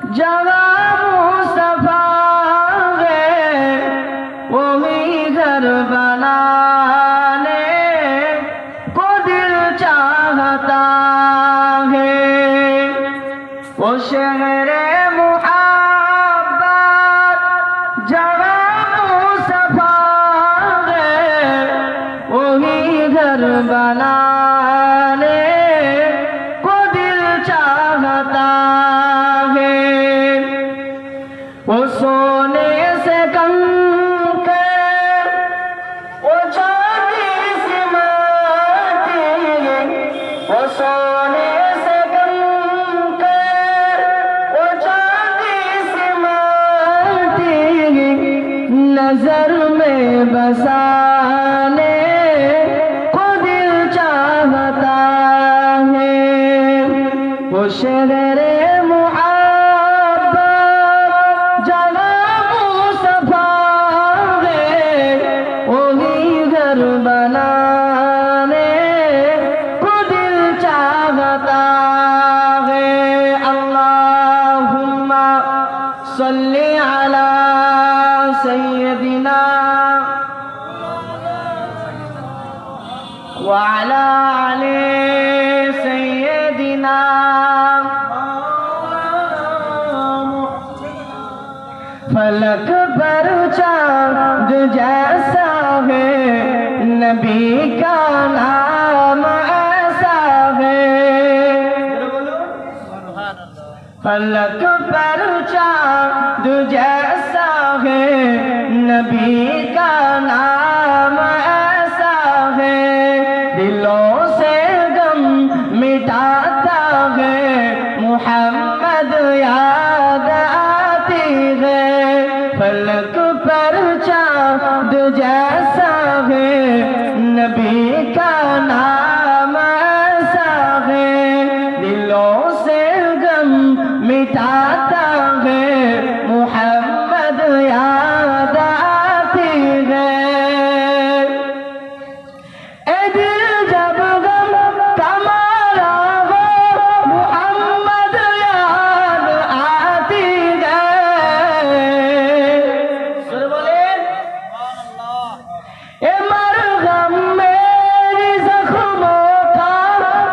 जहाँ मुस्तफा है वही घर बनाने को दिल चाहता है। वो शहरे मुहब्बत जहाँ मुस्तफा है वही घर बनाने को दिल चाहता है। वो सोने से कंकर वो चांदी से माटी, वो सोने से कंकर वो चांदी से माटी नजर में बसाने को दिल चाहता है। वो शहरे बनाने को दिल चाहता है। अल्लाहुम्मा सल्ली अला सय्यदिना व अला आले सय्यदिना। फलक पर चाँद जैसा है नबी का नाम ऐसा है। फलक पर चाँद जैसा है नबी का नाम ऐसा है। दिलों से गम मिटाता है मुहम्मद याद आती है। फलक पर चाँद जैसा है नबी का नाम ऐसा है। दिलों से गम मिटाता है मुहम्मद याद आती है। ए दिल जब गम कमारा हो मुहम्मद याद आती है। सुन बोले ए मरहम मेरी जख्मों का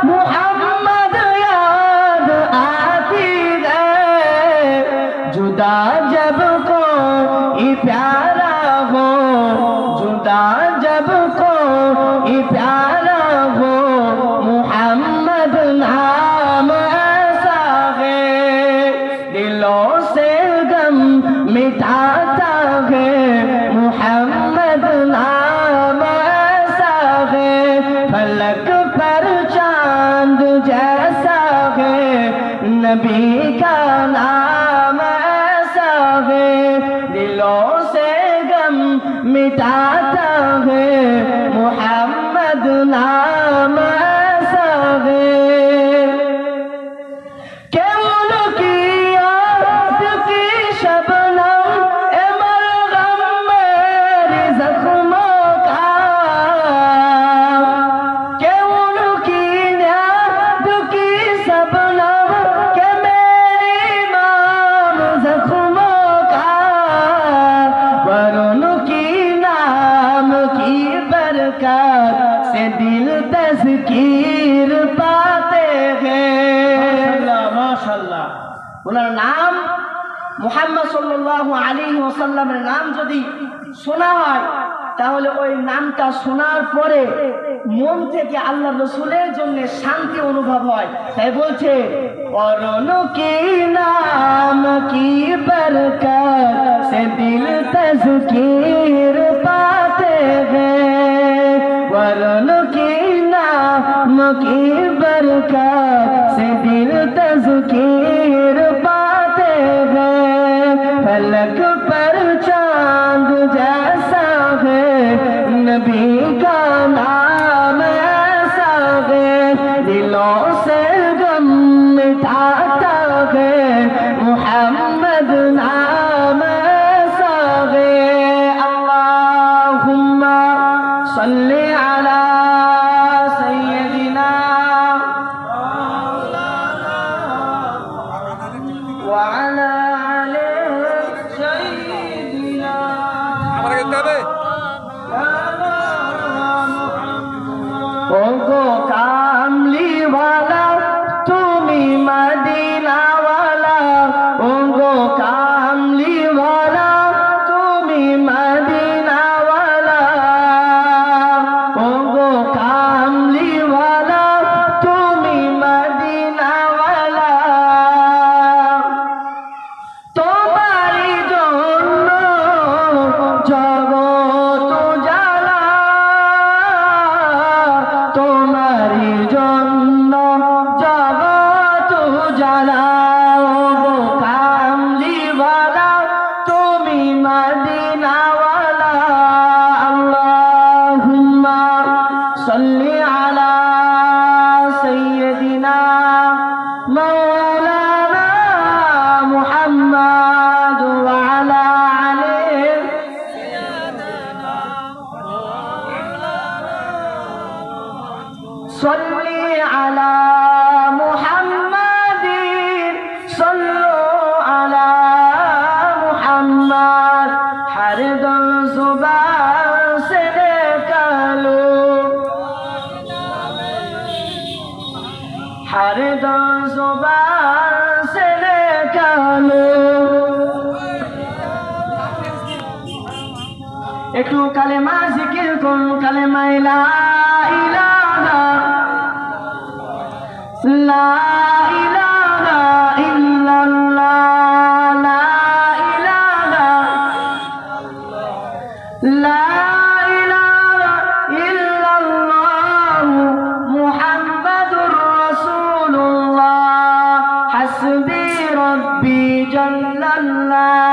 मुहम्मद याद आती है। जुदा जब कोई प्यारा हो, जुदा जब कोई प्यारा हो मुहम्मद नाम ऐसा है। दिलों से गम मिटाता है मुहम्मद नाम ऐसा है। फलक पर चाँद जैसा है नबी का नाम ऐसा है। दिलों से गम मिटाता है मुहम्मद नाम ऐसा है। क्यों की याद की शबनम ए मरहम मेरी जख्मों का। क्यों की याद की शबनम के मेरी माम जख्मों का। वरुण की नाम की बरकत से दिल तज़कीर पाते हैं। माशाअल्लाह उनका नाम मुहम्मद सल्लल्लाहु अलैहि ওয়াসাল্লামের নাম যদি শোনা হয় তাহলে ওই নামটা শোনার পরে মন থেকে আল্লাহ রসুলের জন্য শান্তি অনুভব হয়। তাই বলছে वरुण की नाम की बरकत से दिल तज़कीर पाते हैं। वरुण की नाम की बरकत से दिल तज़कीर पाते हैं। फलक पर चाँद जैसा है नबी का नाम ऐसा है। दिलों से गम मिटाता है मुहम्मद नाम ऐसा है। अल्लाहुम्मा सल्ली अला सय्यदिना व अला কালেমা জিকির করুন, কালেমা লা ইলাহা লা ইলাহা ইল্লাল্লাহ, লা ইলাহা লা ইলাহা ইল্লাল্লাহ মুহাম্মাদুর রাসূলুল্লাহ, হাসবি রব্বি জাল্লাল্লাহ,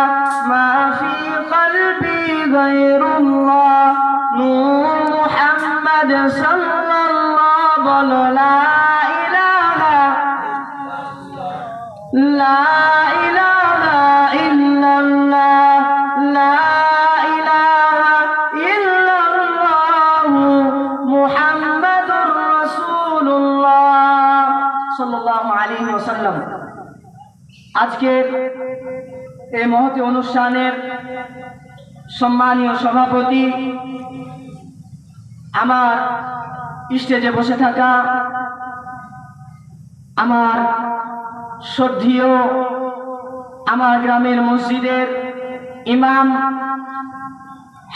মা ফি কলবি গায়রুল্লাহ, নূর মুহাম্মদ সাল্লাল্লাহ, বলো লা ইলাহা লা ইলাহা ইল্লাল্লাহ, লা ইলাহা ইল্লাল্লাহ মুহাম্মাদুর রাসূলুল্লাহ সাল্লাল্লাহু আলাইহি ওয়াসাল্লাম। আজকের এই মহতী অনুষ্ঠানের সম্মানীয় সভাপতি, আমার স্টেজে বসে থাকা আমার শ্রদ্ধেয়, আমার গ্রামের মসজিদের ইমাম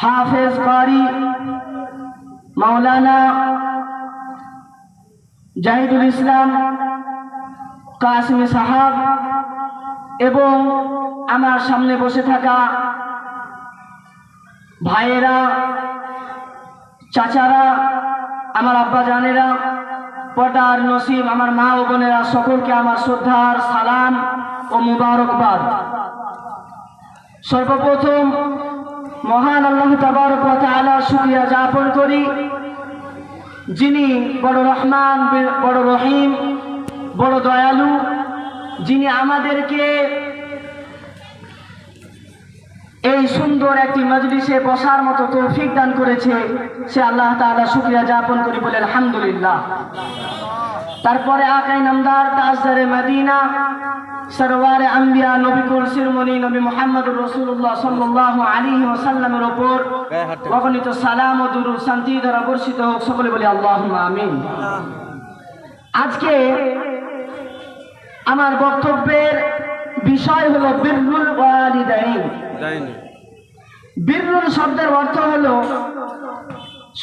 হাফেজ কারি মাওলানা জাহিদুল ইসলাম কাসিমি সাহাব, এবং আমার সামনে বসে থাকা ভাইয়েরা, চাচারা, আমার আব্বা জানেরা, পর্দার নসিব আমার মা ও বোনেরা, সকলকে আমার শ্রদ্ধার সালাম ও মুবারকবাদ। সর্বপ্রথম মহান আল্লাহ তাবারক ওয়া তাআলার শুকরিয়া জ্ঞাপন করি, যিনি বড় রহমান, বড় রহিম, বড় দয়ালু, যিনি আমাদেরকে এই সুন্দর একটি মজলিসে বসার মতো তৌফিক দান করেছে। সে আল্লাহ তাআলা শুকরিয়া জ্ঞাপন করি, বলে আলহামদুলিল্লাহ। তারপরে আকাই নামদার তাজদারে মদিনা সরওয়ারে আম্বিয়া নবী কুল শিরোমণি নবী মুহাম্মদুর রাসূলুল্লাহ সাল্লাল্লাহু আলাইহি ওয়াসাল্লামের উপর অগণিত সালাম ও দুরূদ শান্তি দ্বারা বর্ষিত হোক, সকলে বলি আল্লাহুম্মা আমিন। আজকে আমার বক্তব্যের বিষয় হলো বিররুল ওয়ালিদাইন। বিররুল শব্দের অর্থ হলো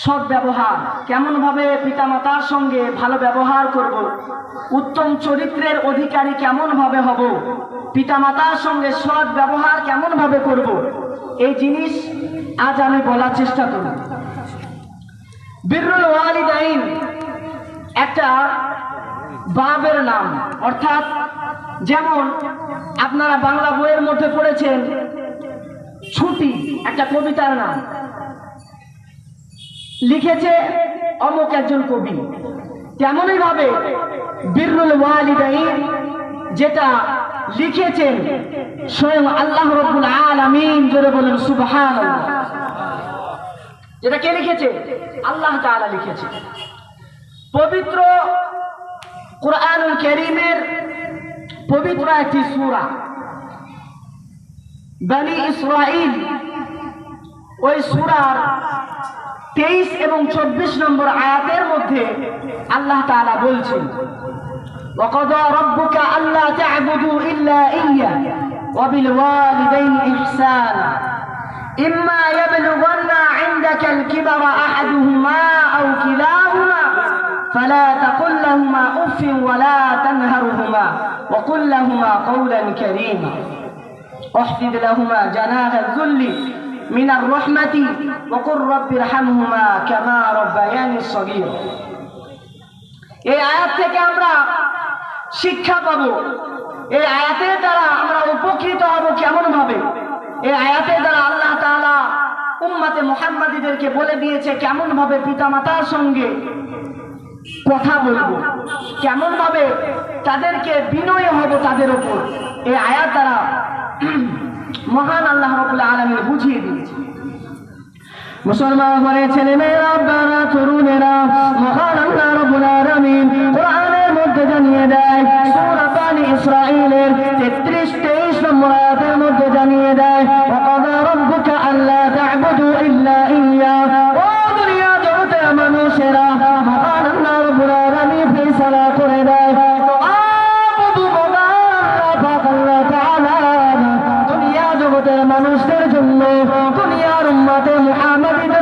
সৎ ব্যবহার, কেমন ভাবে পিতামাতার সঙ্গে ভালো ব্যবহার করব, উত্তম চরিত্রের অধিকারী কেমন ভাবে হব, পিতামাতার সঙ্গে সৎ ব্যবহার কেমন ভাবে করব, এই জিনিস আজ আমি বলার চেষ্টা করব। বিররুল ওয়ালিদাইন একটা বাবের নাম, অর্থাৎ যেমন আপনারা বাংলা বইয়ের মধ্যে পড়েছেন ছুটি, একটা কবিতার নাম, লিখেছে অমুক একজন কবি, তেমনই ভাবে বিররুল ওয়ালিদাইন যেটা লিখেছেন স্বয়ং আল্লাহ রাব্বুল আলামিন, জোরে বলেন সুবহানাল্লাহ। যেটা কে লিখেছে? আল্লাহ তাআলা লিখেছে। পবিত্র কুরআনুল কারীমের পবিত্র একটি সূরা বনি ইসরাঈল, ওই সূরার 23 এবং 24 নম্বর আয়াতের মধ্যে আল্লাহ তাআলা বলছেন, ওয়াকাদা রাব্বুকা আল্লা তা'বুদু ইল্লা ইয়্যাহু ওয়া বিল ওয়ালিদাইনি ইহসানা ইম্মা ইয়াবলুগান্না 'ইনদাকাল কিবারা আহাদুহুমা আও কিলাহুমা ফালা তাকুল লাহুমা উফফিন ওয়া লা তানহারহুমা ওয়া কুল লাহুমা কওলান কারীমা واحفظ لهما جناح الذل من الرحمة وقل رب ارحمهما كما ربياني صغيرا। এই আয়াত থেকে আমরা শিক্ষা পাবো, এই আয়াতের দ্বারা আমরা উপকৃত হব কেমন ভাবে। এই আয়াতের দ্বারা আল্লাহ তাআলা উম্মতে মুহাম্মাদীদেরকে বলে দিয়েছে কেমন ভাবে পিতামাতার সঙ্গে কথা বলবো, কেমন ভাবে তাদেরকে বিনয় হব তাদের উপর। এই আয়াত দ্বারা মহান আল্লাহ রাব্বুল আলামিন বুঝিয়ে দিয়েছে। মুসলমান ঘরে ছেলে মেয়েরা, বাবা তরুণেরা, মহান আল্লাহ রাব্বুল আলামিন কোরআনের মধ্যে জানিয়ে দেয়, সূরা বনি ইসরাঈলের 33-23 নম্বর আয়াতের মধ্যে জানিয়ে দেয়, ওয়াকাদা রাব্বুকা আল্লা তা'বুদু ইল্লা ইয়্যাহু। ও দুনিয়া জগতের মানুষেরা, মহান আল্লাহ রাব্বুল আলামিন ফয়সালা করে দেয়, মানুষদের জন্য, দুনিয়ার উম্মতে মুহাম্মাদীদের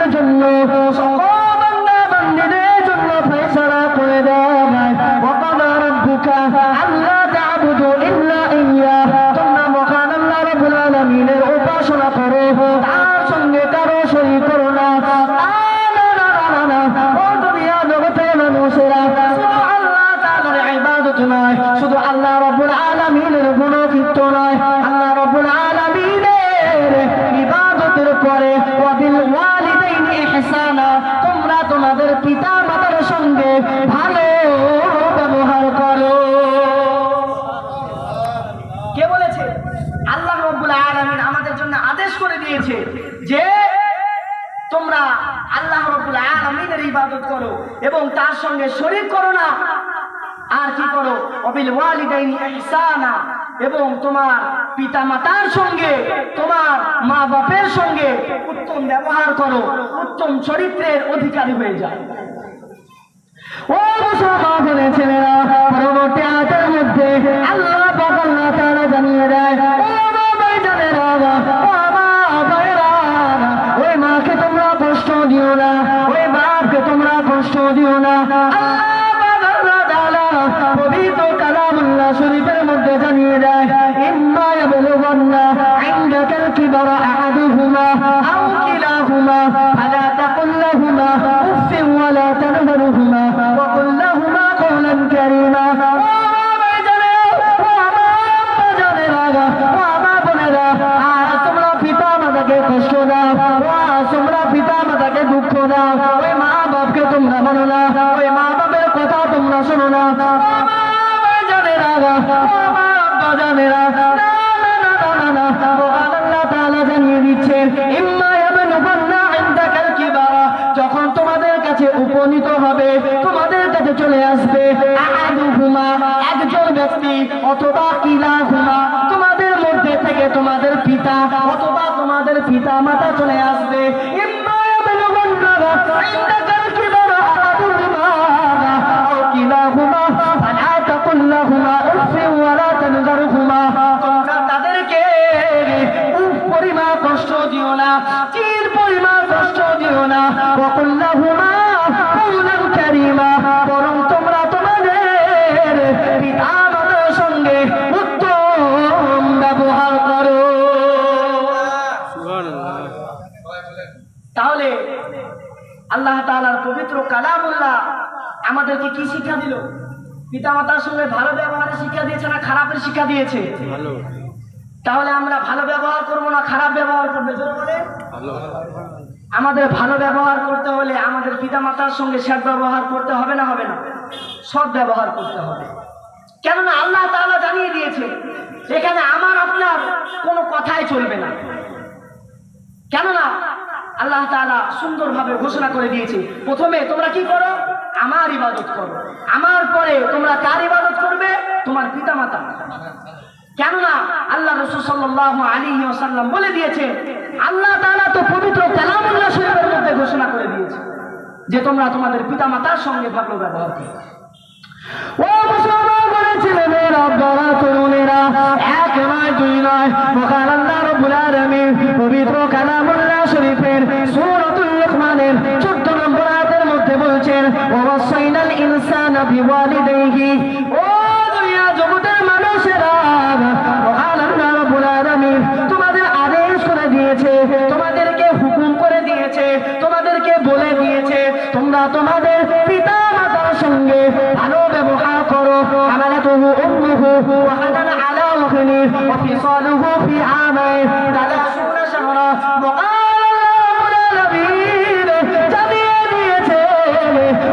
যুক্ত নয়। আল্লাহ রাব্বুল আলামিনের ইবাদতের পরে ওয়াবিল ওয়ালিদাইনি ইহসানা, তোমরা তোমাদের পিতা মাতার সঙ্গে ভালো ব্যবহার করো। কে বলেছে? আল্লাহ রাব্বুল আলামিন আমাদের জন্য আদেশ করে দিয়েছে যে তোমরা আল্লাহ রাব্বুল আলামিনের ইবাদত করো এবং তার সঙ্গে শরীক করো না। আর কি করো? ওয়াবিল ওয়ালিদাইনি ইহসানা, এবং তোমার পিতা মাতার সঙ্গে, তোমার মা বাপের সঙ্গে উত্তম ব্যবহার করো, উত্তম চরিত্রের অধিকারী হয়ে যাও। ও মুসলমানের ছেলেরা, পরবর্তী আয়াতের মধ্যে আল্লাহ পাক আল্লাহ তাআলা জানিয়ে দেয়, ও মা ভাইজানেরা, ও মা ভাইরা, ওই মাকে তোমরা কষ্ট দিও না, ওই বাপকে তোমরা কষ্ট দিও না। আল্লাহ পাক আল্লাহ তাআলা পবিত্র কালামুল্লাহ শরীফের মধ্যে জানিয়ে দেয়, ইম্মা ইয়াবলুগান্না ইনদাকাল কিবারা আহাদুহুমা আও কিলাহুমা ফালা তাকুল লাহুমা উফফিন ওয়ালা তানহারহুমা ওয়া কুল লাহুমা কওলান কারীমা। ও ভাইজানেরা, ও আমার জানেরা, ও আমার বোনেরা, আর তোমরা পিতা মাতাকে কষ্ট দাও, তোমরা পিতা মাতাকে দুঃখ দাও, ওই মা বাপকে তোমরা মানো না, ওই মা বাপের কথা তোমরা শোনো না। যখন তোমাদের কাছে উপনীত হবে, তোমাদের কাছে চলে আসবে আহাদুহুমা, একজন ব্যক্তি, অথবা কিলাহুমা, তোমাদের মধ্যে থেকে তোমাদের পিতা অথবা তোমাদের পিতা মাতা চলে আসবে। ইম্মা ইয়াবলুগান্না ইনদাকাল কিবারা আহাদুহুমা আও কিলাহুমা ফালা তাকুল লাহুমা উফফিন ওয়ালা তানহারহুমা, তোমরা তাদেরকে উফ পরিমাণ কষ্ট দিও না, চির পরিমাণ কষ্ট দিও না। ওয়া কুল লাহুমা কওলান কারীমা, বরং তোমরা তোমাদের পিতা মাতার সঙ্গে উত্তম ব্যবহার করো। তাহলে আল্লাহ তাআলার পবিত্র কালামুল্লাহ আমাদেরকে কি শিক্ষা দিল? পিতা মাতার সঙ্গে ভালো ব্যবহারের শিক্ষা দিয়েছে না খারাপের শিক্ষা দিয়েছে? ভালো। তাহলে আমরা ভালো ব্যবহার করবো না খারাপ ব্যবহার করবো? জোরে বলে। আমাদের ভালো ব্যবহার করতে হলে আমাদের পিতা মাতার সঙ্গে সৎ ব্যবহার করতে হবে না হবে না? সৎ ব্যবহার করতে হবে। কেননা আল্লাহ তাআলা জানিয়ে দিয়েছে এখানে আমার আপনার কোনো কথাই চলবে না। কেননা আল্লাহ তাআলা সুন্দরভাবে ঘোষণা করে দিয়েছে, প্রথমে তোমরা কি করো? আমার ইবাদত করো, আমার পরে তোমরা কার ইবাদত করবে? তোমার পিতা মাতা। কেননা আল্লাহ রাসূল সাল্লাল্লাহু আলাইহি ওয়াসাল্লাম বলে দিয়েছে, আল্লাহ তাআলা তো পবিত্র কালামুল্লাহ শরীফের মধ্যে ঘোষণা করে দিয়েছে যে তোমরা তোমাদের পিতা মাতার সঙ্গে ভালো ব্যবহার করো। ও মুসলমান ছেলেমেয়েরা, বড় তরুণেরা, এক নয় দুই নয়, মহান আল্লাহ রাব্বুল আলামিন পবিত্র কালামুল্লাহ শরীফের সূরাতুল লুকমানের 14 নম্বর আয়াতের মধ্যে বলছেন, ওয়াসাইনাল ইনসানা বিওয়ালিদাইহি। ও দুনিয়া জগতের মানুষেরা, মহান আল্লাহ রাব্বুল আলামিন তোমাদের আদেশ করে দিয়েছে, তোমাদেরকে হুকুম করে দিয়েছে, তোমাদেরকে বলে দিয়েছে তোমরা তোমাদের পিতা মাতার সঙ্গে ভালো ব্যবহার করো। হামালাতুহু উম্মুহু ওয়াহানান আলা ওয়াহনি ওয়া ফিসালুহু ফি আমাইন তালাশুনা শাহরা। জানিয়ে দিয়েছে,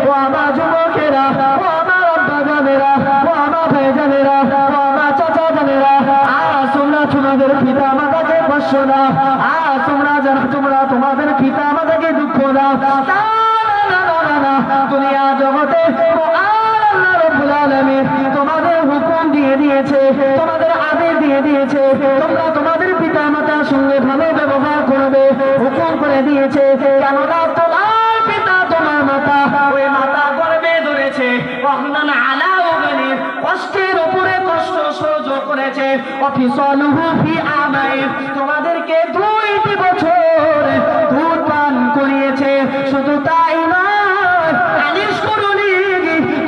ও আমার যুবকেরা, ও আমার আব্বা জানেরা, ও আমার ভাই জানেরা, ও আমার চাচা জানেরা, আজ তোমরা তোমাদের পিতা মাতাকে কষ্ট দাও, আজ তোমরা তোমাদের পিতা মাতাকে দুঃখ দাও। দুনিয়া জগতে আল্লাহ রাব্বুল আলামিন তোমাদের হুকুম দিয়ে দিয়েছে, তোমাদের আদেশ দিয়ে দিয়েছে, তোমরা তোমাদের পিতা মাতার সঙ্গে ভালো ব্যবহার করবে, হুকুম করে দিয়েছে। কেননা তোমার পিতা তোমার মাতা, ওই মাতা গর্ভে ধরেছে, ওয়াহনান আলা ওয়াহনি, কষ্টের উপরে কষ্ট সহ্য করেছে, ওয়াফিসালুহু ফি আমাইন, তোমাদেরকে 2 বছর দুধ পান করিয়েছে। শুধু তাই নয়, আনিস করুনি,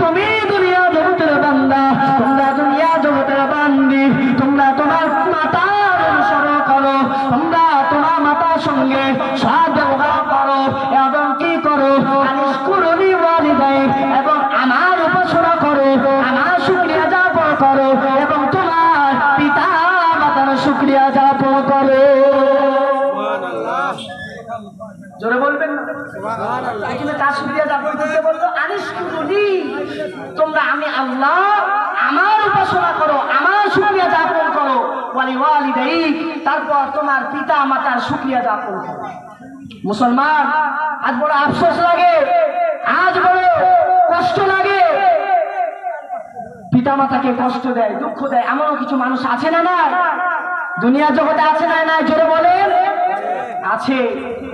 তুমি দুনিয়া জগতের বান্দা, তোমরা দুনিয়া জগতের বান্দি, তোমরা তোমার মাতার অনুসরণ করো, তোমরা তোমার মাতার সঙ্গে সৎ ব্যবহার করো এবং কি করো? আনিস করুনি ওয়ালিদাই, এবং আমার উপাসনা করো, আমার শুকরিয়া যাপন করো এবং তোমার পিতা শুকরিয়া যাপন করো। জোরে বলবেন না? এখানে কার শুকরিয়া যাপন করতে বললো? আনিশকুরুনি, তোমরা আমি আল্লাহ আমার উপাসনা করো, আমার শুকরিয়া যাপন করো। ওয়ালিওয়ালিদাইক, তারপর তোমার পিতা মাতার শুকরিয়া যাপন করো। মুসলমান, আজ বড় আফসোস লাগে, আজ বড় কষ্ট লাগে, পিতা মাতাকে কষ্ট দেয়, দুঃখ দেয়, এমনও কিছু মানুষ আছে না? না, দুনিয়া জগতে আছে না? না, জোরে বলেন। আছে,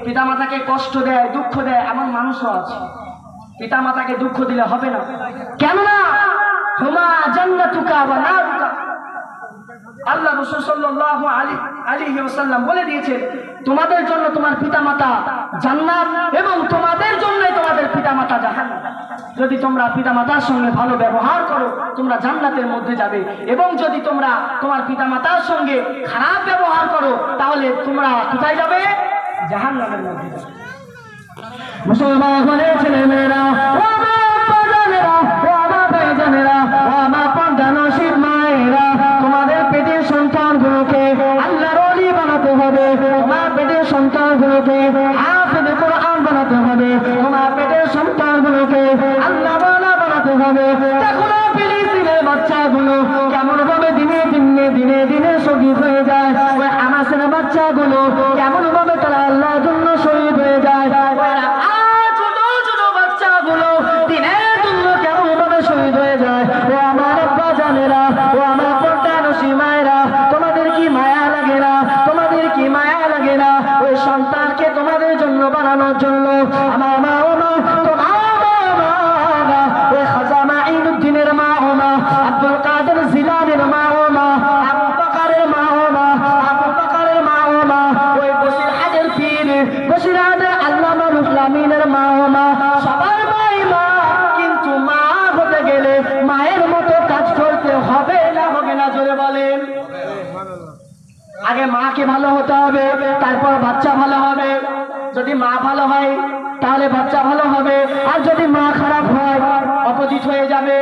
পিতা মাতাকে কষ্ট দেয়, দুঃখ দেয়, এমন মানুষও আছে। পিতা মাতাকে দুঃখ দিলে হবে না, কেননা হুমা জান্নাতুকা ওয়া নারুকা, আল্লাহ রাসূল সাল্লাল্লাহু আলাইহি ওয়াসাল্লাম বলে দিয়েছেন, তোমাদের জন্য তোমার পিতামাতা জান্নাত এবং তোমাদের জন্য তোমাদের পিতামাতা জাহান্নাম। যদি তোমরা পিতামাতার সঙ্গে ভালো ব্যবহার করো তোমরা জান্নাতের মধ্যে যাবে, এবং যদি তোমরা তোমার পিতামাতার সঙ্গে খারাপ ব্যবহার করো তাহলে তোমরা কোথায় যাবে? জাহান্নামের মধ্যে যাবে। মুসলমানের ছেলেমেয়েরা, ও মা বাজানেরা, ও মা ভাইজানেরা, ও মা পর্দা নসিব মায়েরা, তোমাদের পেটের সন্তানগুলোকে আল্লাহর ওলি বানাতে হবে। তোমার পেটের সন্তানগুলোকে হাফেজ কোরআন বানাতে হবে। তোমার পেটের সন্তানগুলোকে আল্লাহ ওয়ালা বানাতে হবে। দেখো না ফিলিস্তিনের বাচ্চাগুলো কেমন ভাবে দিনে দিনে শহীদ হয়ে যায়। ওই হামাসের বাচ্চাগুলো কেমন ভাবে তারা আল্লাহর জন্য শহীদ হয়ে যায়। ছোট ছোট বাচ্চাগুলো দিনের জন্য কেমন ভাবে শহীদ হয়ে যায়। ও আমার আব্বা জানেরা, ও আমার পর্দা নসিব মায়েরা, তোমাদের কি মায়া লাগে না? তোমাদের কি মায়া লাগে না ওই সন্তানকে তোমাদের জন্য বানানোর জন্য? আমার মা, ও মা, তোমার মা, ওই খাজা মাঈনুদ্দিনের মা, ও মা, আব্দুল কাদের জিলানীর মা, ও মা, আবু বকরের মা, ও মা, আবু বকরের মা, ও মা, ওই বসিরহাটের পীর, বসিরহাটের আল্লামা রুহুল আমিনের মা, ও মা, সবার মাই মা। কিন্তু মা হতে গেলে মায়ের মতো কাজ করতে হবে না? হবে না? জোরে বলেন। আগে মাকে ভালো হতে হবে, তারপর বাচ্চা ভালো হবে। যদি মা ভালো হয় তাহলে বাচ্চা ভালো হবে, আর যদি মা খারাপ হয় অপোজিট হয়ে যাবে।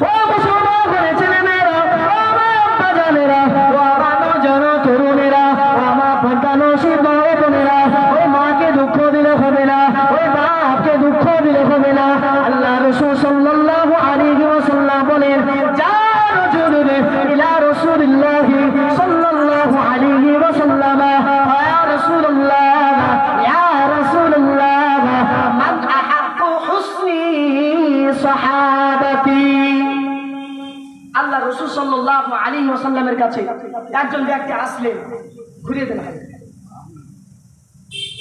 ও মুসলমানের ছেলেমেয়েরা, ও আমার আব্বা জানেরা, ও আমার নওজোয়ান তরুণেরা, ও আমার পর্দা নসিব মা বোনেরা, ওই মাকে দুঃখ দিলে হবে না, ওই বাপকে দুঃখ দিলে হবে না। আল্লাহ রাসূল সাল্লাল্লাহু আলাইহি ওয়াসাল্লাম বলেন, যা রাজুলুন ইলা রাসূলিল্লাহি সাল্লাল্লাহু আলাইহি ওয়াসাল্লাম, ইয়া রাসূলুল্লাহ, ইয়া রাসূলুল্লাহ, মান আহাক্কু হুসনি সাহাবাতি। আল্লাহ রাসূল সাল্লাল্লাহু আলাইহি ওয়াসাল্লামের কাছে একজন ব্যক্তি আসলেন, ঘুরিয়ে দেন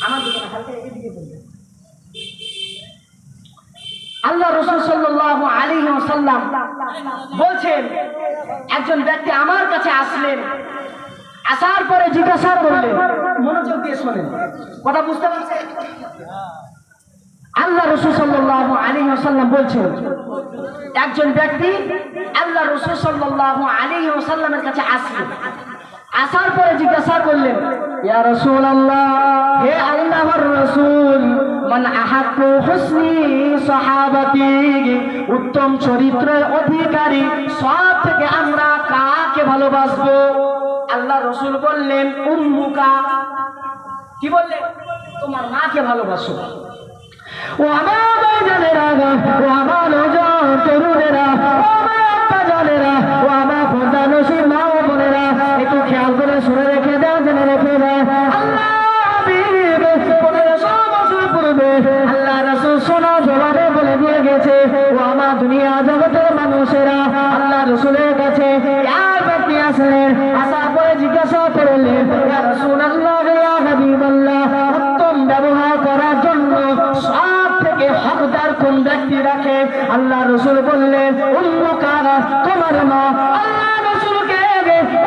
আমার দিকে, হালকা এদিকে বলবেন। আল্লাহ রাসূল সাল্লাল্লাহু আলাইহি ওয়াসাল্লাম বলছেন, একজন ব্যক্তি আমার কাছে আসলেন, আসার পরে জিজ্ঞাসা করলেন, মনোযোগ দিয়ে শোনেন, কথা বুঝতে পারছেন? আল্লাহ রাসূল সাল্লাল্লাহু আলাইহি ওয়াসাল্লাম বলছেন, একজন ব্যক্তি আল্লাহ রাসূল সাল্লাল্লাহু আলাইহি ওয়াসাল্লামের কাছে আসলেন, আসার পরে জিজ্ঞাসা করলেন, ইয়া রাসূলুল্লাহ, হে আল্লাহর রাসূল, মান আহাক্কু হুসনি সাহাবাতি, উত্তম চরিত্রের অধিকারী সব থেকে আমরা কাকে ভালোবাসবো? আল্লাহ রাসূল বললেন, উম্মুকা। কি বললেন? তোমার মাকে ভালোবাসো। ও আমার ভাইজানেরা, ও আমার নওজোয়ান তরুণেরা, ও আমার আব্বা জানেরা, ও আমার পর্দা নসিব মা ও বোনেরা, একটু খেয়াল করে শুনে রেখে দাও, জেনে রেখে দাও। আল্লাহ হাবিব 1500 বছর পূর্বে আল্লাহ রাসূল শোনা জবাবে বলে দিয়ে গেছে, ও আমার দুনিয়া জগতের মানুষেরা আল্লাহ রাসূলের কাছে এক ব্যক্তি আসলেন, আসার পরে জিজ্ঞাসা করলেন, ইয়া রাসূলুল্লাহ, ইয়া হাবিবাল্লাহ, উত্তম ব্যবহার করার জন্য সব থেকে হকদার কোন ব্যক্তি রাখে? আল্লাহ রাসূল বললেন, উম্মুকা, তোমার মা। আল্লাহ রাসূলকে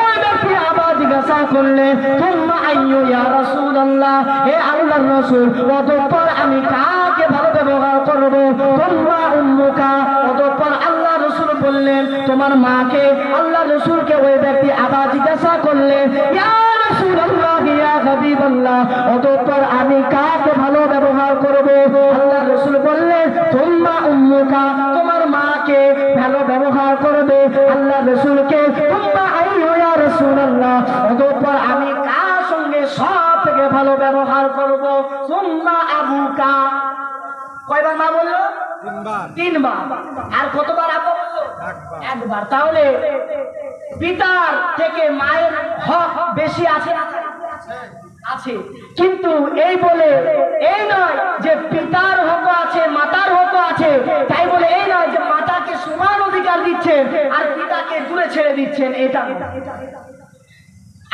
ওই ব্যক্তি আবার জিজ্ঞাসা করলেন, তুম্মা আইয়ু ইয়া রাসূলুল্লাহ, হে আল্লাহর রাসূল, অতঃপর আমি কাকে ভালো ব্যবহার করব? তুম্মা উম্মুকা, অতঃপর আল্লাহ রাসূল বললেন, তোমার মাকে। আল্লাহ রাসূলকে ওই ব্যক্তি আবার জিজ্ঞাসা করলেন, ইয়া রাসূলুল্লাহ, ইয়া হাবিবাল্লাহ, অতঃপর আমি কাকে ভালো ব্যবহার করব? আল্লাহ রাসূল বললেন, তুম্মা উম্মুকা, তোমার মাকে ভালো ব্যবহার করবে। আল্লাহ রাসূলকে তুম্মা আইয়ু ইয়া রাসূল ভালো ব্যবহার করব। সুম্মা আবুকা, কয়বার মা বললো? তিনবার। আর কতবার আব্বা বললো? একবার। তাহলে পিতার থেকে মায়ের হক বেশি আছে আছে, কিন্তু এই বলে এই নয় যে পিতার হক আছে মাতার হক আছে, তাই বলে এই নয় যে মাতাকে সমান অধিকার দিচ্ছেন আর পিতাকে দূরে ছেড়ে দিচ্ছেন, এটা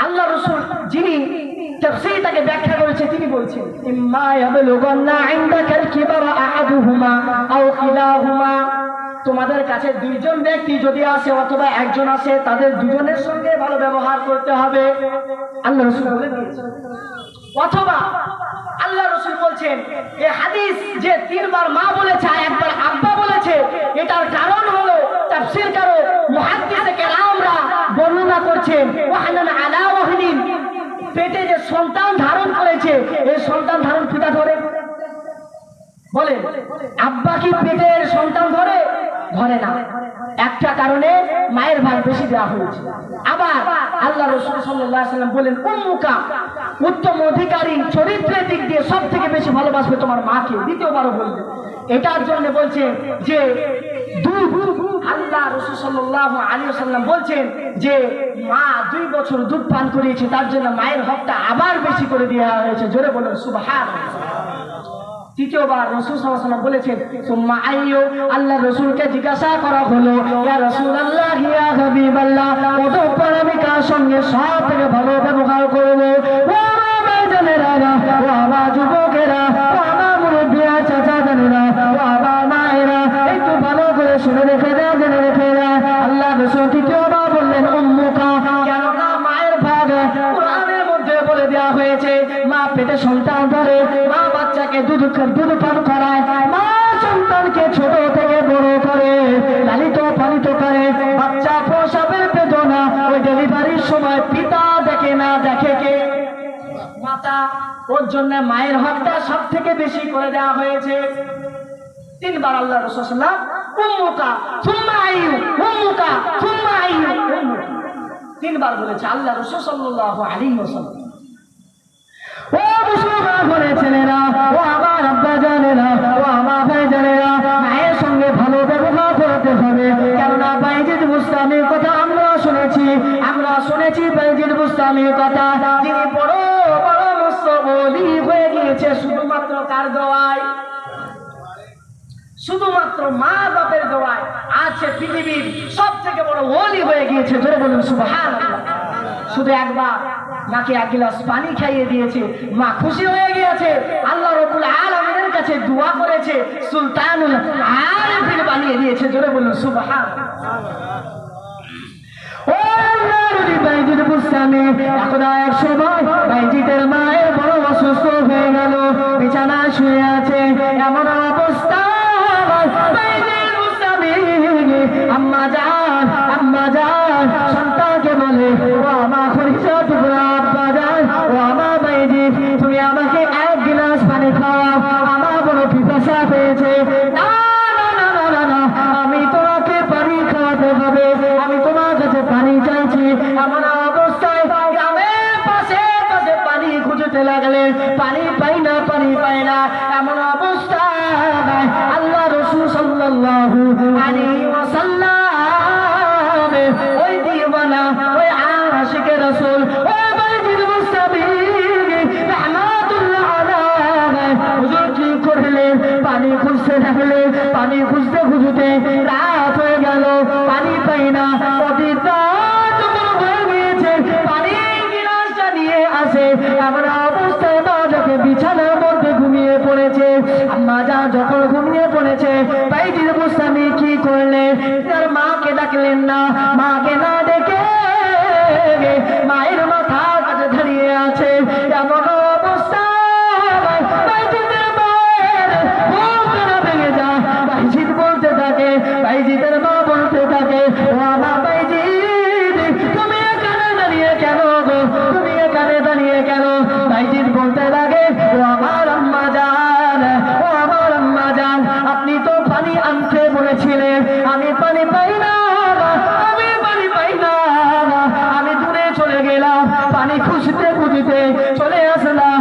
আল্লাহ রাসূল যিনি তাফসীরটাকে ব্যাখ্যা করেছে তিনি বলছেন ইম্মা ইয়াবলুগান্না ইনদাকাল কিবারা আহাদুহুমা আও কিলাহুমা, তোমাদের কাছে দুইজন ব্যক্তি যদি আসে অথবা একজন আসে, তাদের দুজনের সঙ্গে ভালো ব্যবহার করতে হবে, আল্লাহ রাসূল বলে দিয়েছেন। অথবা আল্লাহ রাসূল বলছেন এই হাদিস যে তিনবার মা বলেছে আর একবার আব্বা বলেছে, এটার কারণ হলো তাফসীরকার মুহাদ্দিসে কেরামরা বর্ণনা করছেন ওয়াহানান আলা ওয়াহনিন, পেটে যে সন্তান ধারণ করেছে এই সন্তান ধারণ পিতা ধরে, বলে আব্বা কি পেটের সন্তান ধরে? ধরে না। একটা কারণে মায়ের ভাগ বেশি দেওয়া হয়েছে। আবার আল্লাহ রাসূল সাল্লাল্লাহু আলাইহি ওয়াসাল্লাম বলেন উম্মুকা, উত্তম অধিকারী চরিত্রের দিক দিয়ে সব থেকে বেশি ভালোবাসবে তোমার মাকে, দ্বিতীয়বারও বললেন। এটার জন্য বলছে যে দুধ, আল্লাহ রাসূল সাল্লাল্লাহু আলাইহি ওয়াসাল্লাম বলছেন যে মা 2 বছর দুধ পান করিয়েছে, তার জন্য মায়ের হকটা আবার বেশি করে দেওয়া হয়েছে। জোরে বলুন সুবহানাল্লাহ। তৃতীয়বার রাসূল সাল্লাল্লাহু আলাইহি ওয়াসাল্লাম বলেছেন সুম্মা আইয়ু, আল্লাহ রাসূলকে জিজ্ঞাসা করা হলো ইয়া রাসূলুল্লাহ ইয়া হাবিবাল্লাহ, অতঃপর আমি কার সঙ্গে সব থেকে ভালো ব্যবহার করব? ও আমার জানেরা, ও আমার যুবকেরা, ও আমার মুরব্বিয়া চাচা জানেরা, ও আমার মায়েরা, একটু ভালো করে শুনে রেখে দাও, জেনে রেখে দাও। আল্লাহ রাসূল তৃতীয়বার বললেন উম্মুকা, কেননা মায়ের ভাগ কোরআনের মধ্যে বলে দেওয়া হয়েছে মা পেটে সন্তান ধরে, মা বাচ্চাকে দুধ পান করায়, মা সন্তানকে ছোট থেকে বড় করে লালিত পালিত করে, বাচ্চা প্রসবের বেদনা ওই ডেলিভারির সময় পিতা দেখে না, দেখে কে? মাতা। ওর জন্য মায়ের হকটা সব থেকে বেশি করে দেওয়া হয়েছে। তিনবার আল্লাহ রাসূল সাল্লাল্লাহু আলাইহি ওয়াসাল্লাম উম্মুকা সুম্মা আইয়ু, উম্মুকা সুম্মা আইয়ু, তিনবার বলেছে আল্লাহ রাসূল সাল্লাল্লাহু আলাইহি ওয়াসাল্লাম। ও মুসলমান ঘরে ছেলেরা, ও আমার আব্বা জানেরা, ও আমার ভাই জানেরা, মায়ের সঙ্গে ভালো ব্যবহার করতে হবে। কেননা বাইজিদ বুস্তামির কথা আমরা শুনেছি বাইজিদ বুস্তামির কথা, তিনি বড় বড় মুসল্লি হয়ে গিয়েছে শুধুমাত্র কার দোয়ায়? শুধুমাত্র মা বাপের দোয়ায়। আজকে পৃথিবীর সব থেকে বড় ওলি হয়ে গিয়েছে। জোরে বলুন সুবহানাল্লাহ। শুধু একবার মাকে এক গ্লাস পানি খাইয়ে দিয়েছে, মা খুশি হয়ে গিয়েছে, আল্লাহ রাব্বুল আলামিনের কাছে দোয়া করেছে, সুলতানুল আরিফিন বানিয়ে দিয়েছে। জোরে বলুন সুবহানাল্লাহ। ও আল্লাহর বাইজিদ বুস্তামি, এখন এক সময় বাইজিদের মায়ের বড় অসুস্থ হয়ে গেল, বিছানায় শুয়ে আছে। এমন অবস্থা বাইজিদ বুস্তামি আম্মা জান সন্তানকে বলে ও আমার খলিফা টুকরা আব্বা জান, ও আমার বাইজিদ তুমি আমাকে এক গ্লাস পানি খাওয়াও, আমার বড় পিপাসা পেয়েছে। না না না না না, আমি তোমাকে পানি খাওয়াতে হবে, আমি তোমার কাছে পানি চাইছি। এমন অবস্থায় গ্রামের পাশে পানি খুঁজতে লাগলেন, পানি পাই না। এমন অবস্থায় আল্লাহ রাসূল সাল্লাল্লাহু আলাইহি ওয়াসাল্লাম ওই দিওয়ানা, ওই আশিকে রাসূল, ওই বাইজিদ বুস্তামি রাহমাতুল্লাহ আলাইহি হুজুর কি করলেন? পানি খুঁজতে লাগলেন। পানি খুঁজতে রাত হয়ে গেল, পানি পাই না। পানির গিলাসটা নিয়ে আসে, এমন অবস্থায় মা যখন বিছানার মধ্যে ঘুমিয়ে পড়েছে। আম্মা যা যখন ঘুমিয়ে পড়েছে, বাইজিদ বুস্তামি কি করলেন? তার মাকে ডাকলেন না, মাকে না ডেকে মায়ের মাথার কাছে দাঁড়িয়ে আছে। এমন অবস্থায় বাইজিদের মায়ের বুকটা ভেঙে যায়। বাইজিদ বলতে থাকে, বাইজিদের মা বলতে থাকে, ও আমার বাইজিদ তুমি এখানে দাঁড়িয়ে কেন গো? তুমি এখানে দাঁড়িয়ে কেন? বাইজিদ বলতে লাগে, ও আমার আম্মা জান, ও আমার আম্মা জান, আপনি তো পানি আনতে বলেছিলেন, আমি পানি পাই না, আমি দূরে চলে গেলাম, পানি খুঁজতে চলে আসলাম,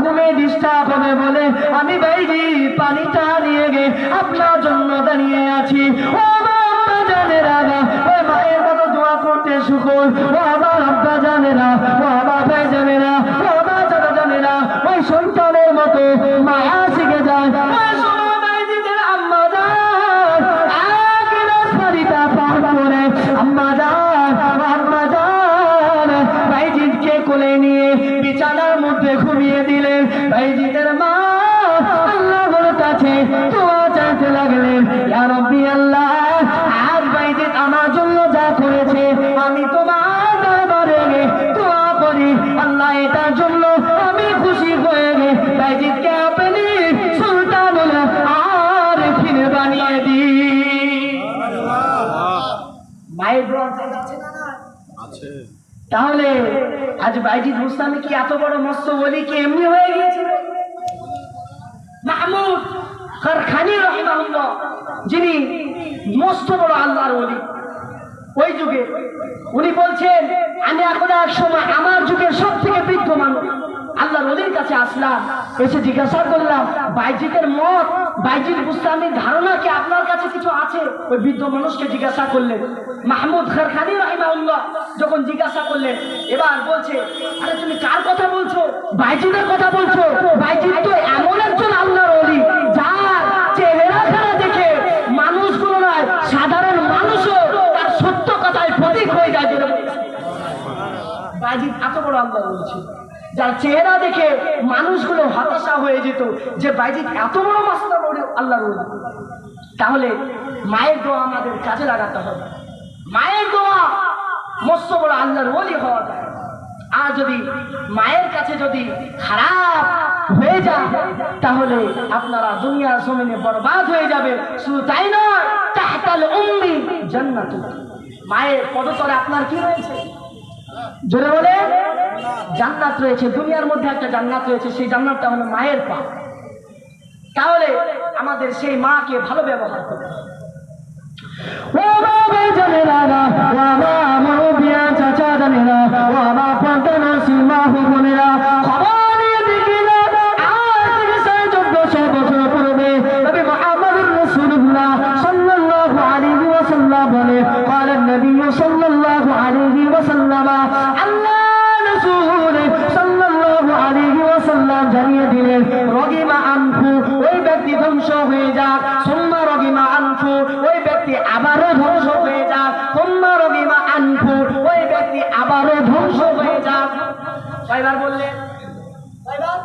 ঘুমে ডিস্টার্ব হবে বলে আমি বাইজি পানিটা নিয়ে গে আপনার জন্য দাঁড়িয়ে আছি। ও আব্বা জানেরা, ওই মায়ের মতো দোয়া করতে শুকুর। ও আমার আব্বা জানেরা, ও আমার ভাই জানেরা, ও আমার চাচা জানেরা, ওই সন্তানের মতো মায়া শিখে যায়। ওই সময় বাইজিদের আম্মা যান আকিরাত পানিটা পান করে আম্মা যান বাইজিদকে কোলে নিয়ে বিছানার মধ্যে ঘুমিয়ে দিলেন। বাইজিদের মা আল্লাহর কাছে দোয়া চাইতে লাগলেন, ইয়া রাব্বি আল্লাহ, আজ বাইজিদ আমার জন্য যা করেছে আমি তোমার দরবারে দোয়া করি আল্লাহ এটার জন্য আমি খুশি হয়ে গে বাইজিদকে আপনি সুলতানুল আরিফিন বানিয়ে দিন। মায়ের দোয়া আছে না? আছে। তাহলে আজ বাইজিদ বুস্তামি কি এত বড় মস্ত ওলি কি এমনি হয়ে গিয়েছে? মাহমুদ কারখানি রাহিমাহুল্লাহ, যিনি মস্ত বড় আল্লাহর ওলি ওই যুগে, উনি বলছেন আমি এখন এক সময় আমার যুগের সব থেকে বৃদ্ধ মানুষ আল্লাহর ওলির কাছে আসলাম, এসে জিজ্ঞাসা করলাম বাইজিদের মত, বাইজিদ বুস্তামির ধারণা কি আপনার কাছে কিছু আছে? ওই বৃদ্ধ মানুষকে জিজ্ঞাসা করলেন। মাহমুদ কারখানি রাহিমাহুল্লাহ যখন জিজ্ঞাসা করলেন, এবার বলছে আরে তুমি কার কথা বলছো? বাইজিদের কথা বলছো? বাইজিদ তো এমন একজন আল্লাহর ওলি যার চেহারাখানা দেখে মানুষগুলো নয় সাধারণ মানুষও তার সত্য কথায় প্রতীক হয়ে যায়। বাইজিদ এত বড় আল্লাহর ওলি ছিল যার চেহারা দেখে মানুষগুলো হতাশা হয়ে যেত যে বাইজিদ এত বড় মাস্টার আল্লাহর ওলি। তাহলে মায়ের দোয়া আমাদের কাজে লাগাতে হবে। মায়ের দোয়া মস্ত বড় আল্লাহর ওলি হওয়া যায়। আর যদি মায়ের কাছে যদি খারাপ হয়ে যায় তাহলে আপনারা দুনিয়ার জমিনে বরবাদ হয়ে যাবে। শুধু তাই নয়, তাহতাল উম্মি জান্নাতুন, মায়ের পদতলে আপনার কি রয়েছে? জোরে বলে জান্নাত রয়েছে। দুনিয়ার মধ্যে একটা জান্নাত রয়েছে, সেই জান্নাতটা হলো মায়ের পা। তাহলে আমাদের সেই মাকে ভালো ব্যবহার করতে হবে। ও বাবা জানেরা, ও বাবা মুরব্বিয়া চাচা জানেরা, ও বাবা পর্দানা সীমা বোনেরা, খবর নিয়ে দেখিলা আজ থেকে 1400 বছর পূর্বে নবী মুহাম্মদুর রাসূলুল্লাহ সাল্লাল্লাহু আলাইহি ওয়াসাল্লাম বলে قال النبي صلى الله عليه وسلم আল্লাহ রাসূল সাল্লাল্লাহু আলাইহি ওয়াসাল্লাম জানিয়ে দিলেন রগিমা আনফু, ওই ব্যক্তি ধ্বংস হয়ে যাক। সুম্মা রগিমা আনফু, ওই ব্যক্তি আবারও ধ্বংস হয়ে যাক। সুম্মা রগিমা আনফু, ওই ব্যক্তি আবারও ধ্বংস হয়ে যাক। কয়বার বললেন? কয়বার?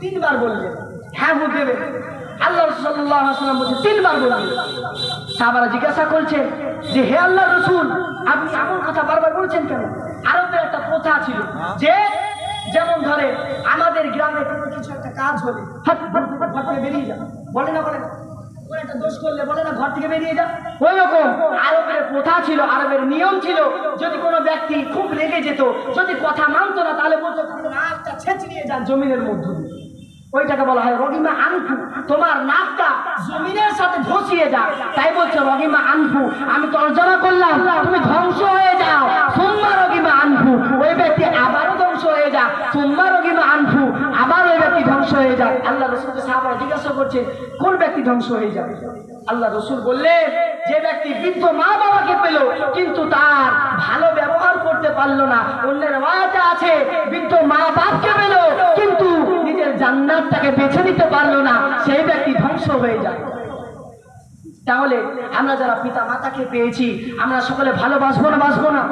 3 বার বললেন। হ্যাঁ বুঝতে দেবে আল্লাহ সাল্লাল্লাহু আলাইহি ওয়াসাল্লাম বলছেন 3 বার বললেন। সাহাবারা জিজ্ঞাসা করছেন যে হে আল্লাহর রাসূল, আপনি এমন কথা বারবার বলছেন কেন? আরবের একটা প্রথা ছিল যে যেমন ধরে আমাদের গ্রামে কোনো কিছু একটা কাজ হলে ঘর থেকে বেরিয়ে যাবে, বলে না বলে না, কোনো একটা দোষ করলে বলে না ঘর থেকে বেরিয়ে যা। ওই রকম আরবের প্রথা ছিল, আরবের নিয়ম ছিল, যদি কোনো ব্যক্তি খুব রেগে যেত, যদি কথা মানতো না, তাহলে বলতো নাকটা ছেঁচড়িয়ে যান জমিনের মধ্যে দিয়ে। ওইটাকে বলা হয় রগিমা আনফু, তোমার নাকটা জমিনের সাথে ধসিয়ে যাও। তাই বলছে রগিমা আনফু, আমি তর্জমা করলাম তুমি ধ্বংস হয়ে যাও। সুম্মা রগিমা আনফু, ওই ব্যক্তি আবারও ধ্বংস হয়ে যা। সুম্মা রগিমা আনফু, আবার ওই ব্যক্তি ধ্বংস হয়ে যায়। আল্লাহ রাসূলকে সাহাবারা জিজ্ঞাসা করছে কোন ব্যক্তি ধ্বংস হয়ে যাবে? আল্লাহ রাসূল বললেন যে ব্যক্তি বৃদ্ধ মা বাবাকে পেল কিন্তু তার ভালো ব্যবহার করতে পারলো না। অন্যের রাওয়ায়াতে আছে বৃদ্ধ মা বাপকে পেল কিন্তু নিজের জান্নাতটাকে বেছে নিতে পারলো না, সেই ব্যক্তি ধ্বংস হয়ে যায়। তাহলে আমরা যারা পিতা মাতাকে পেয়েছি আমরা সকলে ভালোবাসবো না বাসবো না?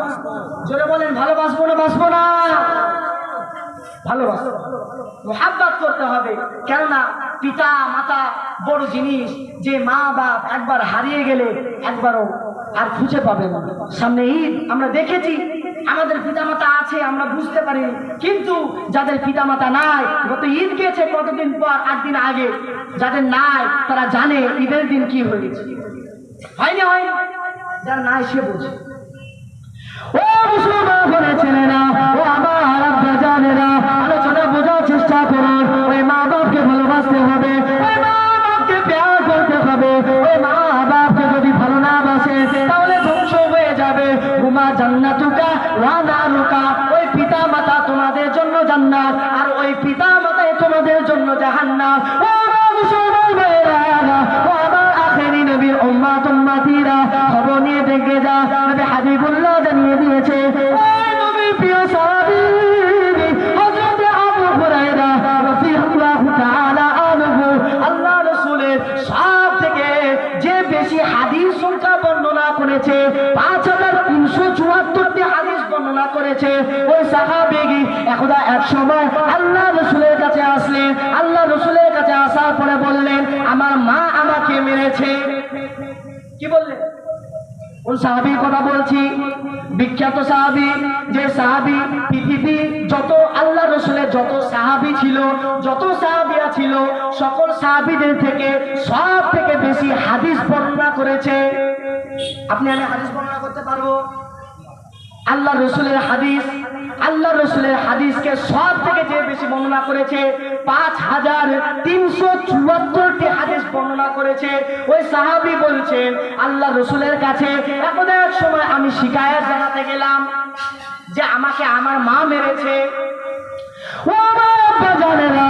জোরে বলেন ভালোবাসবো না বাসবো না? ভালোবাসবো, মোহাব্বত করতে হবে। কেননা পিতা মাতা বড় জিনিস, যে মা বাপ একবার হারিয়ে গেলে একবারও আর খুঁজে পাবে না। সামনে ঈদ, আমরা দেখেছি আমাদের পিতামাতা আছে আমরা বুঝতে পারি, কিন্তু যাদের পিতামাতা নাই, গত ঈদ গিয়েছে কতদিন পর, 8 দিন আগে, যাদের নাই তারা জানে ঈদের দিন কি হয়েছে। হয়নি হয় যার নাই সে বুঝে। ও মুসলমান ছেলেরা, ও আমার আব্বা জানেরা, আলোচনা বোঝার চেষ্টা করুন। ওই মা বাপকে ভালোবাসতে হবে, ওই মা বাপকে প্যার করতে হবে। ওই মা বাপকে যদি ভালো না বাসে তাহলে ধ্বংস হয়ে যাবে। হুমা জান্নাতুকা ওয়া নারুকা, ওই পিতা মাতা তোমাদের জন্য জান্নাত, আর ওই পিতা মাতায় তোমাদের জন্য জাহান্নাম। ও আমার মুসলমান ভাইয়েরা, ও আমার আখেরি নবীর উম্মাত উম্মাতিরা, খবর নিয়ে দেখে যা, নবী হাবিবুল্লাহ জানিয়ে দিয়েছে, ওই নবীর প্রিয় সাহাবী হযরত আবু হুরায়রা রাদিয়াল্লাহু তাআলা আনহু, আল্লাহ রাসূলের সব থেকে যে বেশি হাদিস সংখ্যা বর্ণনা করেছে, 5374টি হাদিস বর্ণনা করেছে, ওই সাহাবী একদা এক সময় আল্লাহ রাসূলের কাছে আসলেন। আল্লাহ রাসূলের কাছে আসার পরে বললেন, আমার মা আমাকে মেরেছে। কি বললেন? কোন সাহাবীর কথা বলছি? বিখ্যাত সাহাবী, যে সাহাবী পৃথিবী যত আল্লাহ রাসূলের যত সাহাবী ছিল, যত সাহাবিয়া ছিল, সকল সাহাবীদের থেকে সব থেকে বেশি হাদিস বর্ণনা করেছে। আপনি আমি হাদিস বর্ণনা করতে পারবো? আল্লাহ রসুলের হাদিস, আল্লাহ রসুলের হাদিসকে সব থেকে যে বেশি বর্ণনা করেছে, 5374টি হাদিস বর্ণনা করেছে। ওই সাহাবী বলছেন, আল্লাহ রসুলের কাছে একদা এক সময় আমি শিকায়াত জানাতে গেলাম যে আমাকে আমার মা মেরেছে। ও আমার আব্বা জানেরা,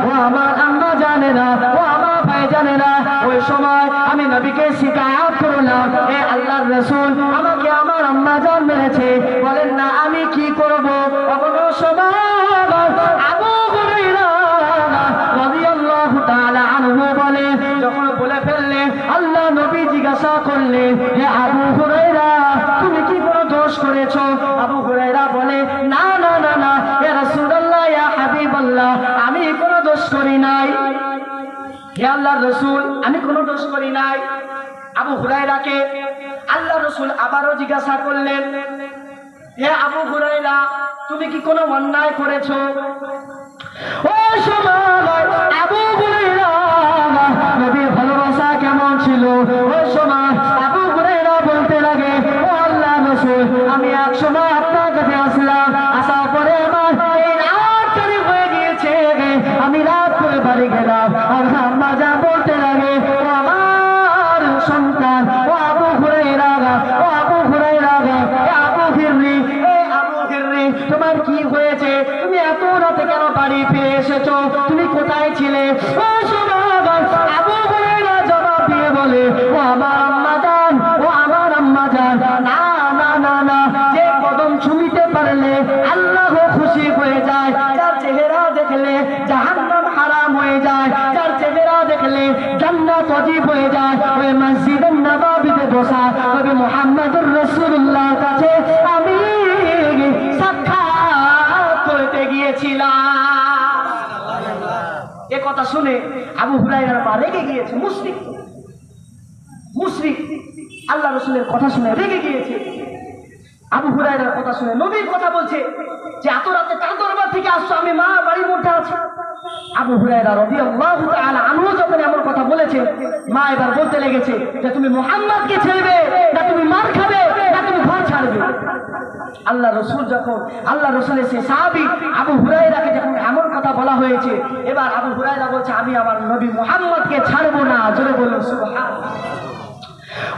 ও আমার আম্মা জানেরা, ও আমার ভাই জানেরা, ওই সময় আমি নবীকে শিকায়াত করলাম, এ আল্লাহর রাসূল, আমাকে আমার আম্মা জান মেরেছে। বলেন না আমি কি করব? কোনো সময় আবু হুরায়রা রাদিয়াল্লাহু তাআলা আনহু বলে, যখন বলে ফেললেন, আল্লাহ নবী জিজ্ঞাসা করলেন, হে আবু হুরায়রা, তুমি কি কোনো দোষ করেছো? আবু হুরায়রা বলে, না না না না, ইয়া রাসূলুল্লাহ, ইয়া হাবিবাল্লাহ, আমি কোনো দোষ করি নাই। হে আল্লাহর রাসূল, আমি কোনো দোষ করি নাই। আবু হুরায়রাকে আল্লাহ রাসূল আবারও জিজ্ঞাসা করলেন, হে আবু হুরায়রা, তুমি কি কোনো অন্যায় করেছো? ওই সময় আবু হুরায়রা নবীর ভালোবাসা কেমন ছিল, ওই সময় আবু হুরায়রা বলতে লাগে, ও আল্লাহর রাসূল, আমি এক সময় আপনার কাছে আসলাম, আসার পরে আমার এই রাত তারিখ হয়ে গিয়েছে, আমি রাত করে বাড়ি গেলাম। আর আম্মা যা বলতে লাগে, ও আমার সন্তান, ও আবু হুরায়রা, ও আবু হুরায়রা, আবু হিররি, আবু হিররি, তোমার কি হয়েছে? তুমি এত রাতে কেন বাড়ি ফিরে এসেছো? তুমি কোথায় ছিলে? ও সময় আবু হুরায়রা জবাব দিয়ে বলে, ও আমার আম্মা জান, ও আমার আম্মা জান, না না না না, যে কদম ছুঁইতে পারলে আল্লাহ খুশি হয়ে যায়, যার চেহারা দেখলে জাহান্নাম হারাম হয়ে যায়, যার চেহারা দেখলে জান্নাত ওয়াজিব হয়ে যায়, ওই মসজিদে নববীতে বসা নবী মুহাম্মদুর রাসূলুল্লাহর কাছে আমি সাক্ষাৎ করতে গিয়েছিলাম। এ কথা শুনে আবু হুরায়রার মা রেগে গিয়েছে, মুশরিক আল্লাহ রাসূলের কথা শুনে রেগে গিয়েছে। আবু হুরায়রার কথা শুনে নবীর কথা বলছে যে এত রাতে তার দরবার থেকে আসছো, আমি মা বাড়ির মধ্যে আছি। আবু হুরায়রা রাদিয়াল্লাহু তাআলা আনহু যখন এমন কথা বলেছে, মা এবার বলতে লেগেছে যে তুমি মুহাম্মদকে ছেড়বে না তুমি মার খাবে না তুমি ঘর ছাড়বে। আল্লাহ রাসূল যখন আল্লাহ রাসূলের সেই সাহাবী আবু হুরায়রাকে যখন এমন কথা বলা হয়েছে, এবার আবু হুরায়রা বলছে আমি আমার নবী মুহাম্মদকে ছাড়বো না। জোরে বলুন সুবহানাল্লাহ।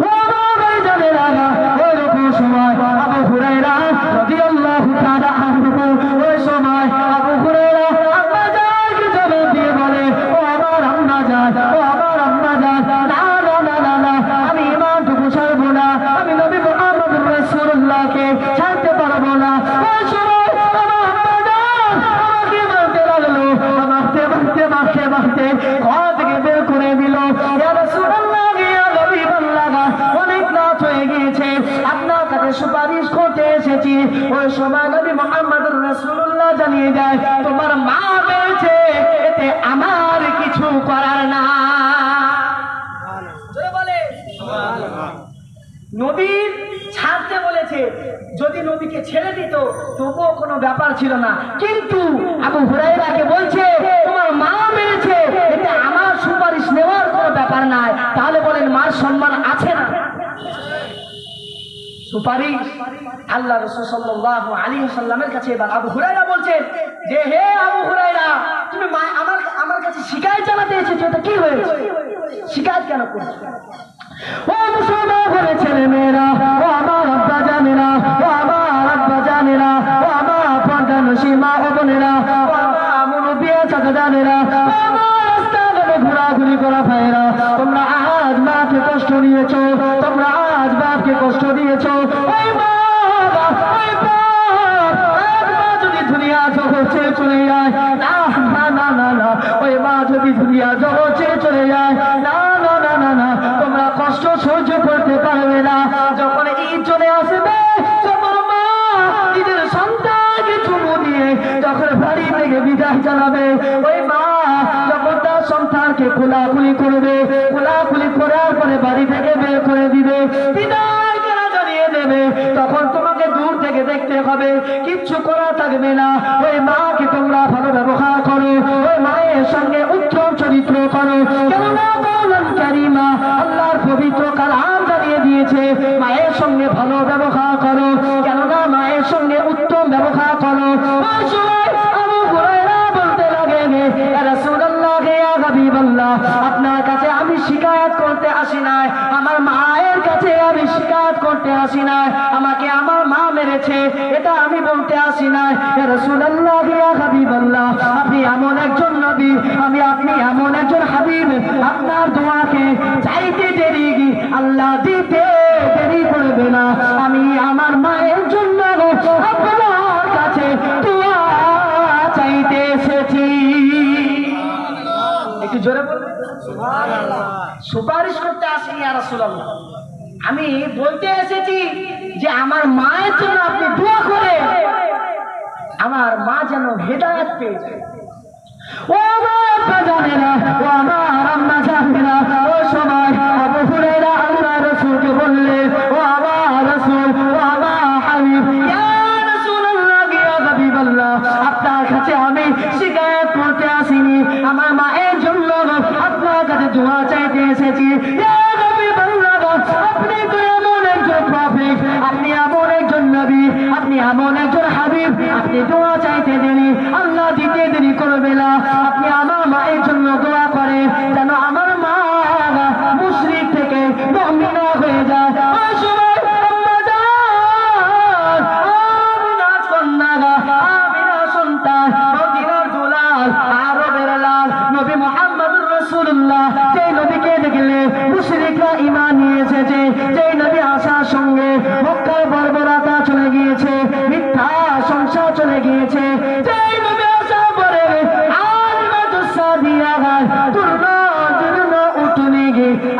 ও আমার ভাই জানেরা, ওই রকম সময় আবু হুরায়রা রাদিয়াল্লাহু তাআলা আনহু, ওই সময় আবু হুরায়রা আম্মা জানকে জবাব দিয়ে বলে, ও আমার আম্মা জান, ও আমার আম্মা জান, না না না না না, আমি ঈমানটুকু ছাড়বো না, আমি নবী মুহাম্মদুর রাসূলুল্লাহকে ছাড়তে পারবো না। ওই সময় আমার আম্মা জান আমাকে মারতে লাগলো, মারতে মারতে মারতে মারতে ঘর থেকে বের করে দিল। ইয়া রাসূলুল্লাহ, ইয়া হাবিবাল্লাহ, অনেক রাত হয়ে গিয়েছে, আপনার কাছে সুপারিশ করতে এসেছি। ওই সময় নবী মুহাম্মদুর রাসূলুল্লাহ জানিয়ে যায়, তোমার মা বলেছে, এতে আমার কিছু করার না। নবী ছাড়তে বলেছে, যদি নবীকে ছেড়ে দিত তবুও কোনো ব্যাপার ছিল না, কিন্তু আবু হুরায়রাকে বলছে তোমার মা মেরেছে, এতে আমার সুপারিশ নেওয়ার কোনো ব্যাপার নাই। তাহলে বলেন মার সম্মান আছে না? সুপারিশ আল্লাহ রাসূল সাল্লাল্লাহু আলাইহি ওয়াসাল্লামের কাছে এবার আবু হুরায়রা বলছেন যে, হে আবু হুরায়রা, তুমি আমার কাছে শিকায়ত জানাতে এসেছো, এটা কি হয়েছে? শিকায়ত কেন করছো? ও মুসলমান ঘরের ছেলে মেয়েরা, ও আমার আব্বা জানেরা, ও আমার আব্বা জানেরা, ও আমার পর্দানশী মা ও বোনেরা, ও আমার মুরব্বি চাচা জানেরা, রাস্তাঘাটে ঘোরাঘুরি করা ভাইরা, তোমরা আজ মাকে কষ্ট দিয়েছো, তোমরা আজ বাপকে কষ্ট দিয়েছো। ওই মা, ওই বাপ, আজ মা যদি দুনিয়া জগৎ ছেড়ে চলে যায়, না না না না না, ওই মা যদি দুনিয়া জগৎ ছেড়ে চলে যায়, না না না না না, তোমরা কষ্ট সহ্য করতে পারবে না। যখন ঈদ চলে আসবে, যখন মা নিজের সন্তানকে চুমু দিয়ে যখন বাড়ি থেকে বিদায় জানাবে, ওই মা যখন তার সন্তানকে কোলাকুলি করবে, কোলাকুলি করার পরে বাড়ি থেকে বের করে দিবে, বিদায় করা জানিয়ে দেবে, তখন তোমাকে দূর থেকে দেখতে হবে, কিচ্ছু করা থাকবে না। ওই মাকে তোমরা ভালো ব্যবহার করো, ওই মায়ের সঙ্গে উত্তম চরিত্র করো, কেননা কওলান কারীমা, আল্লাহর পবিত্র কালাম জানিয়ে দিয়েছে মায়ের সঙ্গে ভালো ব্যবহার করো, কেননা মায়ের সঙ্গে উত্তম ব্যবহার করো। ওই সময় আবু হুরায়রা বলতে লাগে, ইয়া রাসূলুল্লাহ, ইয়া হাবিবাল্লাহ, আপনার কাছে আমি শিকায়াত করতে আসি নাই, আমার মায়ের কাছে আমি শিকায়াত করতে আসি নাই, আমাকে আমার মা মেরেছে এটা আমি বলতে আসি নাই। ইয়া রাসূলুল্লাহ, ইয়া হাবিবাল্লাহ, আপনি এমন একজন নবী, আপনি এমন একজন হাবিব, আপনার দোয়াকে চাইতে দেরি আল্লাহ দিতে দেরি করবে না। আমি আমার মায়ের জন্য আপনার কাছে দোয়া চাইতে এসেছি। একটু জোরে বলবেন সুবহানাল্লাহ। সুপারিশ করতে আসিনি ইয়া রাসূলুল্লাহ, আমি বলতে এসেছি যে আমার মায়ের জন্য আপনি দোয়া করে আমার মা যেন হেদায়েত পেয়ে যায়। ও বাবা জানেনা, ও আমার আম্মা জানেনা, ও সময় আবু হুরায়রা আল্লাহ রাসূলকে বললে, ও আমার রাসূল, ও আমার হাবিব, ইয়া রাসূলুল্লাহ, ইয়া হাবিবাল্লাহ, আপনার কাছে আমি শিকায়াত করতে আসিনি, আমার মায়ের জন্য আপনার কাছে দোয়া চাইতে এসেছি। ইয়া হাবিবাল্লাহ, আপনি তো এমন একজন প্রফেট, আপনি এমন একজন নবী, আপনি এমন একজন হাবিব, আপনি দোয়া চাইতে দেরি আল্লাহ দিতে দেরি করবে না। আপনি আমার মায়ের জন্য দোয়া করেন যেন আমার মা মুশরিক থেকে মুমিনা হয়ে যায়। ওই সময় আম্মা জান, আমিনা কন্যা, আমিনা সন্তান, মদিনার দুলাল, আরবের লাল নবী মুহাম্মদুর রাসূলুল্লাহ, যে নবীকে দেখলে মুশরিকরা ঈমান নিয়ে এসেছে, যে নবী আসার সঙ্গে মক্কার বর্বরতা চলে গিয়েছে, মিথ্যা সংসার চলে গিয়েছে, যে নবী আসার পরে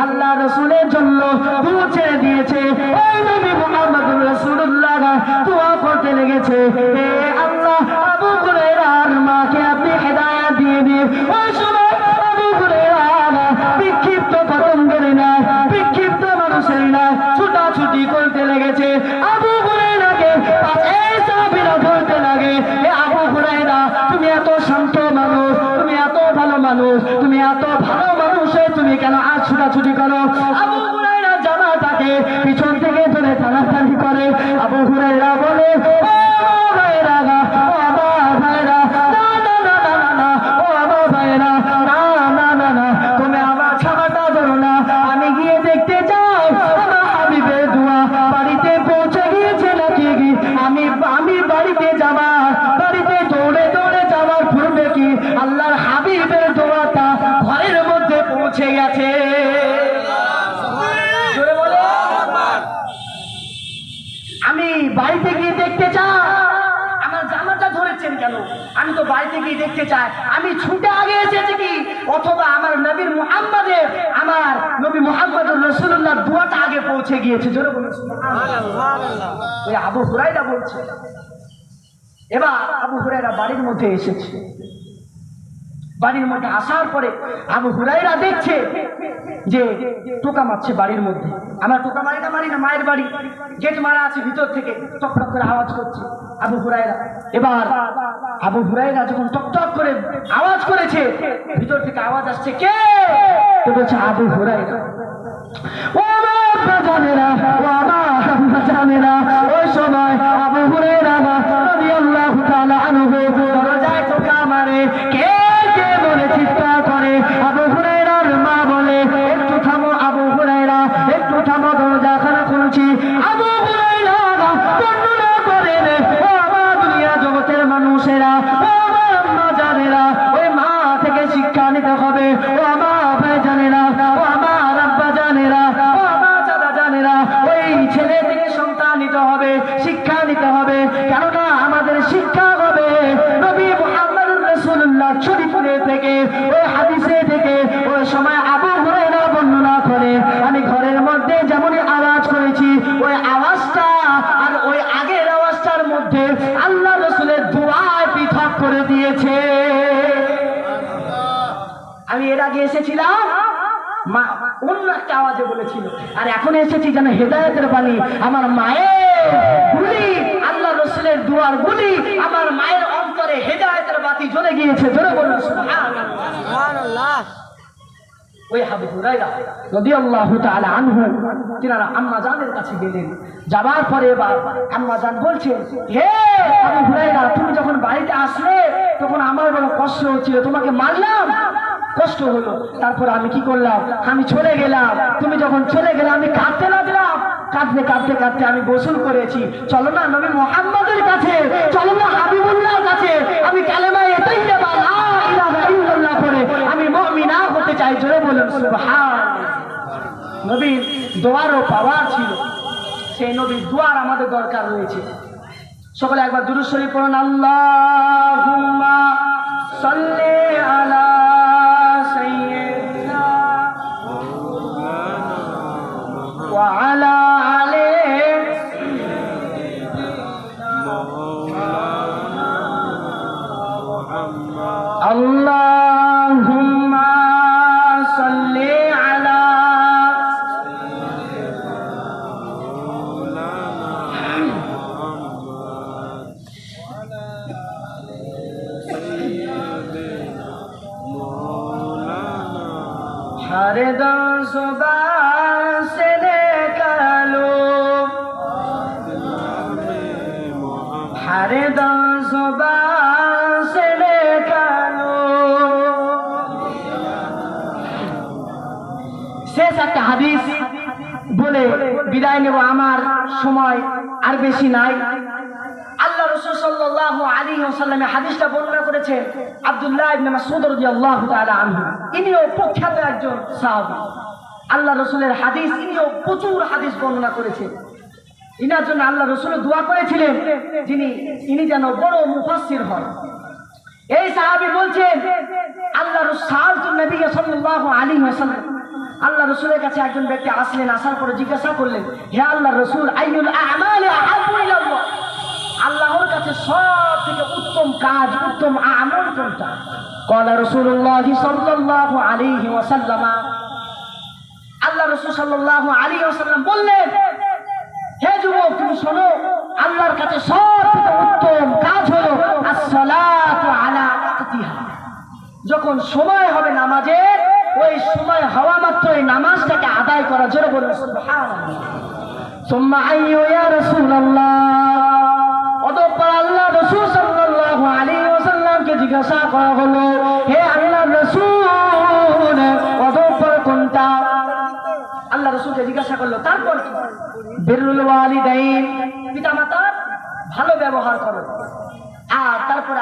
আল্লাহ রাসূলের জন্য দোয়া ছেড়ে দিয়েছে, ওই নবী মুহাম্মদুর রাসূলুল্লাহ দোয়া করতে লেগেছে, হে আল্লাহ, আবু হুরায়রার মাকে আপনি হেদায়েত দিয়ে দিন। ওই সময় আবু হুরায়রা বিক্ষিপ্ত পতঙ্গের না, বিক্ষিপ্ত মানুষের না ছুটাছুটি করতে লেগেছে। আবু হুরায়রাকে এই সাহাবীরা বলতে লাগে, হে আবু হুরায়রা, তুমি এত শান্ত মানুষ, তুমি এত ভালো মানুষ, তুমি এত ভালো মানুষ, তুমি কেন আজ ছুটাছুটি করো? আবু হুরায়রা জামাটাকে পিছন থেকে ধরে টানাটানি করে। আবু হুরায়রা বলে, ও ভাইরা, ও আমার ভাইরা, না না না না না না, ও আমার ভাইরা, না না না না, তুমি আমার ছামাটা ধরো না, আমি গিয়ে দেখতে চাই আমার হাবিবের দোয়া বাড়িতে পৌঁছে গিয়েছে নাকি। আমি বাড়িতে যাবার, বাড়িতে দৌড়ে দৌড়ে যাওয়ার পূর্বে কি আল্লাহর হাবিবের দোয়াটা ঘরের মধ্যে পৌঁছে গেছে? জোরে বলো। আমি বাড়িতে গিয়ে দেখতে চাই। আমার জামাটা ধরেছেন কেন? আমি তো বাড়িতে গিয়ে দেখতে চাই আমি ছুটে আগে এসেছি কি, অথবা আমার নবীর মুহাম্মদের, আমার নবী মুহাম্মদুর রাসূলুল্লাহ দোয়াটা আগে পৌঁছে গিয়েছে। জোরে বলুন সুবহানাল্লাহ। ওই আবু হুরায়রা বলছে। এবার আবু হুরায়রা বাড়ির মধ্যে এসেছে। বাড়ির মধ্যে আসার পরে আবু হুরায়রা দেখছে যে টোকা মারছে বাড়ির মধ্যে। আমরা টোকা মারি না, মায়ের বাড়ি গেট মারা আছে, ভিতর থেকে টক টক করে আওয়াজ করছে আবু হুরায়রা। এবার আবু হুরায়রা যখন টক টক করে আওয়াজ করেছে, ভিতর থেকে আওয়াজ আসছে, কে? তো বলছে আবু হুরায়রা। ও মা জানেনা, ও মা জানেনা, ওই সময় আবু হুরায়রা রাদিয়াল্লাহু তাআলা আনহু দরজায় টোকা মারে। কে বলে চিৎকার করে। আবু হুরায়রার মা বলে, একটু থামো আবু হুরায়রা, একটু থামো, দরজাখানা খুলছি। আবু হুরায়রা বর্ণনা করেন, ও আমার দুনিয়া জগতের মানুষেরা, ও আমার আম্মা জানেরা, ওই মা নিতে হবে। ও আমার ভাই জানেরা, ও আমার আব্বা জানেরা, ও আমার চাচা জানেরা, ওই ছেলে থেকে সন্তান নিতে হবে, শিক্ষা নিতে হবে। কেননা আমাদের শিক্ষা হবে নবী মুহাম্মদুর রাসূলুল্লাহ চরিত্রে থেকে, ওই হাদিসে থেকে। ওই সময় আবু হুরায়রা বর্ণনা করে, আমি ঘরের মধ্যে যেমনই আওয়াজ করেছি, ওই আওয়াজটা আর ওই আগের আওয়াজটার মধ্যে আল্লাহ রাসূলের দোয়ায় পৃথক করে দিয়েছে। আমি এর আগে এসেছিলাম মা অন্য একটা আওয়াজে বলেছিল, আর এখন এসেছি যেন হেদায়েতের বাণী, আমার মায়ের গুলি, আল্লাহ রাসূলের দুয়ার গুলি, আমার মায়ের অন্তরে হেদায়েতের বাতি জ্বলে গিয়েছে। জোরে বলুন সুবহানাল্লাহ। ওই আবু হুরায়রা রাদিয়াল্লাহু তাআলা আনহু তিনারা আম্মা জানের কাছে গেলেন। যাবার পরে এবার আম্মা জান বলছেন, হে আবু হুরায়রা, তুমি যখন বাড়িতে আসলে তখন আমার বড় কষ্ট হচ্ছিল, তোমাকে মারলাম, কষ্ট হলো। তারপর আমি কি করলাম, আমি চলে গেলাম। তুমি যখন চলে গেলে আমি কাঁদতে লাগলাম। কাঁদতে কাঁদতে কাঁদতে আমি গোসল করেছি। চলো না নবী মুহাম্মদের কাছে, চলো না হাবিবুল্লাহর কাছে, আমি কালেমায়ে তাইয়্যিবা লা ইলাহা ইল্লাল্লাহ পড়ে আমি মুমিনা হতে চাই। জোরে বলুন সুবহানাল্লাহ। নবীর দোয়ারও পাওয়ার ছিল, সেই নবীর দোয়ার আমাদের দরকার রয়েছে। সকলে একবার দুরূদ শরীফ পড়ুন। আল্লাহুম্মা সাল্লি আলা সাইয়্যিদিনা ওয়া আলা আলি আল্লাহুম্মা সাল্লি আলা हर दम सुबह से निकालो, हर दम सुबह से निकालो। শেষ একটা হাদিস বলে বিদায় নেব, আমার সময় আর বেশি নাই। আল্লাহ রাসূল সাল্লাল্লাহু আলাইহি ওয়াসাল্লাম হাদিসটা বর্ণনা করেছেন আব্দুল্লাহ ইবনে মাসউদ রাদিয়াল্লাহু তাআলা আনহু। ইনিও প্রখ্যাত একজন সাহাবী, আল্লাহ রাসূলের হাদিস, ইনিও প্রচুর হাদিস বর্ণনা করেছেন। ইনার জন্য আল্লাহ রাসূল দোয়া করেছিলেন ইনি যেন বড় মুফাসসির হন। এই সাহাবী বলছেন, আল্লাহ রাসূল নবী সাল্লাল্লাহু আলাইহি ওয়াসাল্লাম, আল্লাহ রাসূলের কাছে একজন ব্যক্তি আসলেন। আসার পরে জিজ্ঞাসা করলেন, হে আল্লাহর রাসূল, আইয়ুল আ'মালি আহাব্বু ইলাল্লাহ, আল্লাহর কাছে সব থেকে উত্তম কাজ, উত্তম আমল কোনটা? ক্বালা রাসূলুল্লাহ সাল্লাল্লাহু আলাইহি ওয়াসাল্লাম, আল্লাহ রাসূল সাল্লাল্লাহু আলাইহি ওয়াসাল্লাম বললেন, হে যুবক, তুমি শোনো, আল্লাহর কাছে সব থেকে উত্তম কাজ হলো as-সালাতু আলা ওয়াক্তিহা। যখন সময় হবে নামাজের, ওই সময় হওয়া মাত্রই নামাজটাকে আদায় করা। জোরে বলুন সুবহানাল্লাহ। সুম্মা আইয়ু ইয়া রাসূলুল্লাহ, অতঃপর আল্লাহ রাসূল সাল্লাল্লাহু আলাইহি ওয়াসাল্লামকে জিজ্ঞাসা করা হলো, হে আল্লাহর রাসূল, অতঃপর কোনটা? আল্লাহ রাসূলকে জিজ্ঞাসা করলো, তারপর কি? বিররুল ওয়ালিদাইন, পিতামাতার ভালো ব্যবহার করো। আর তারপরে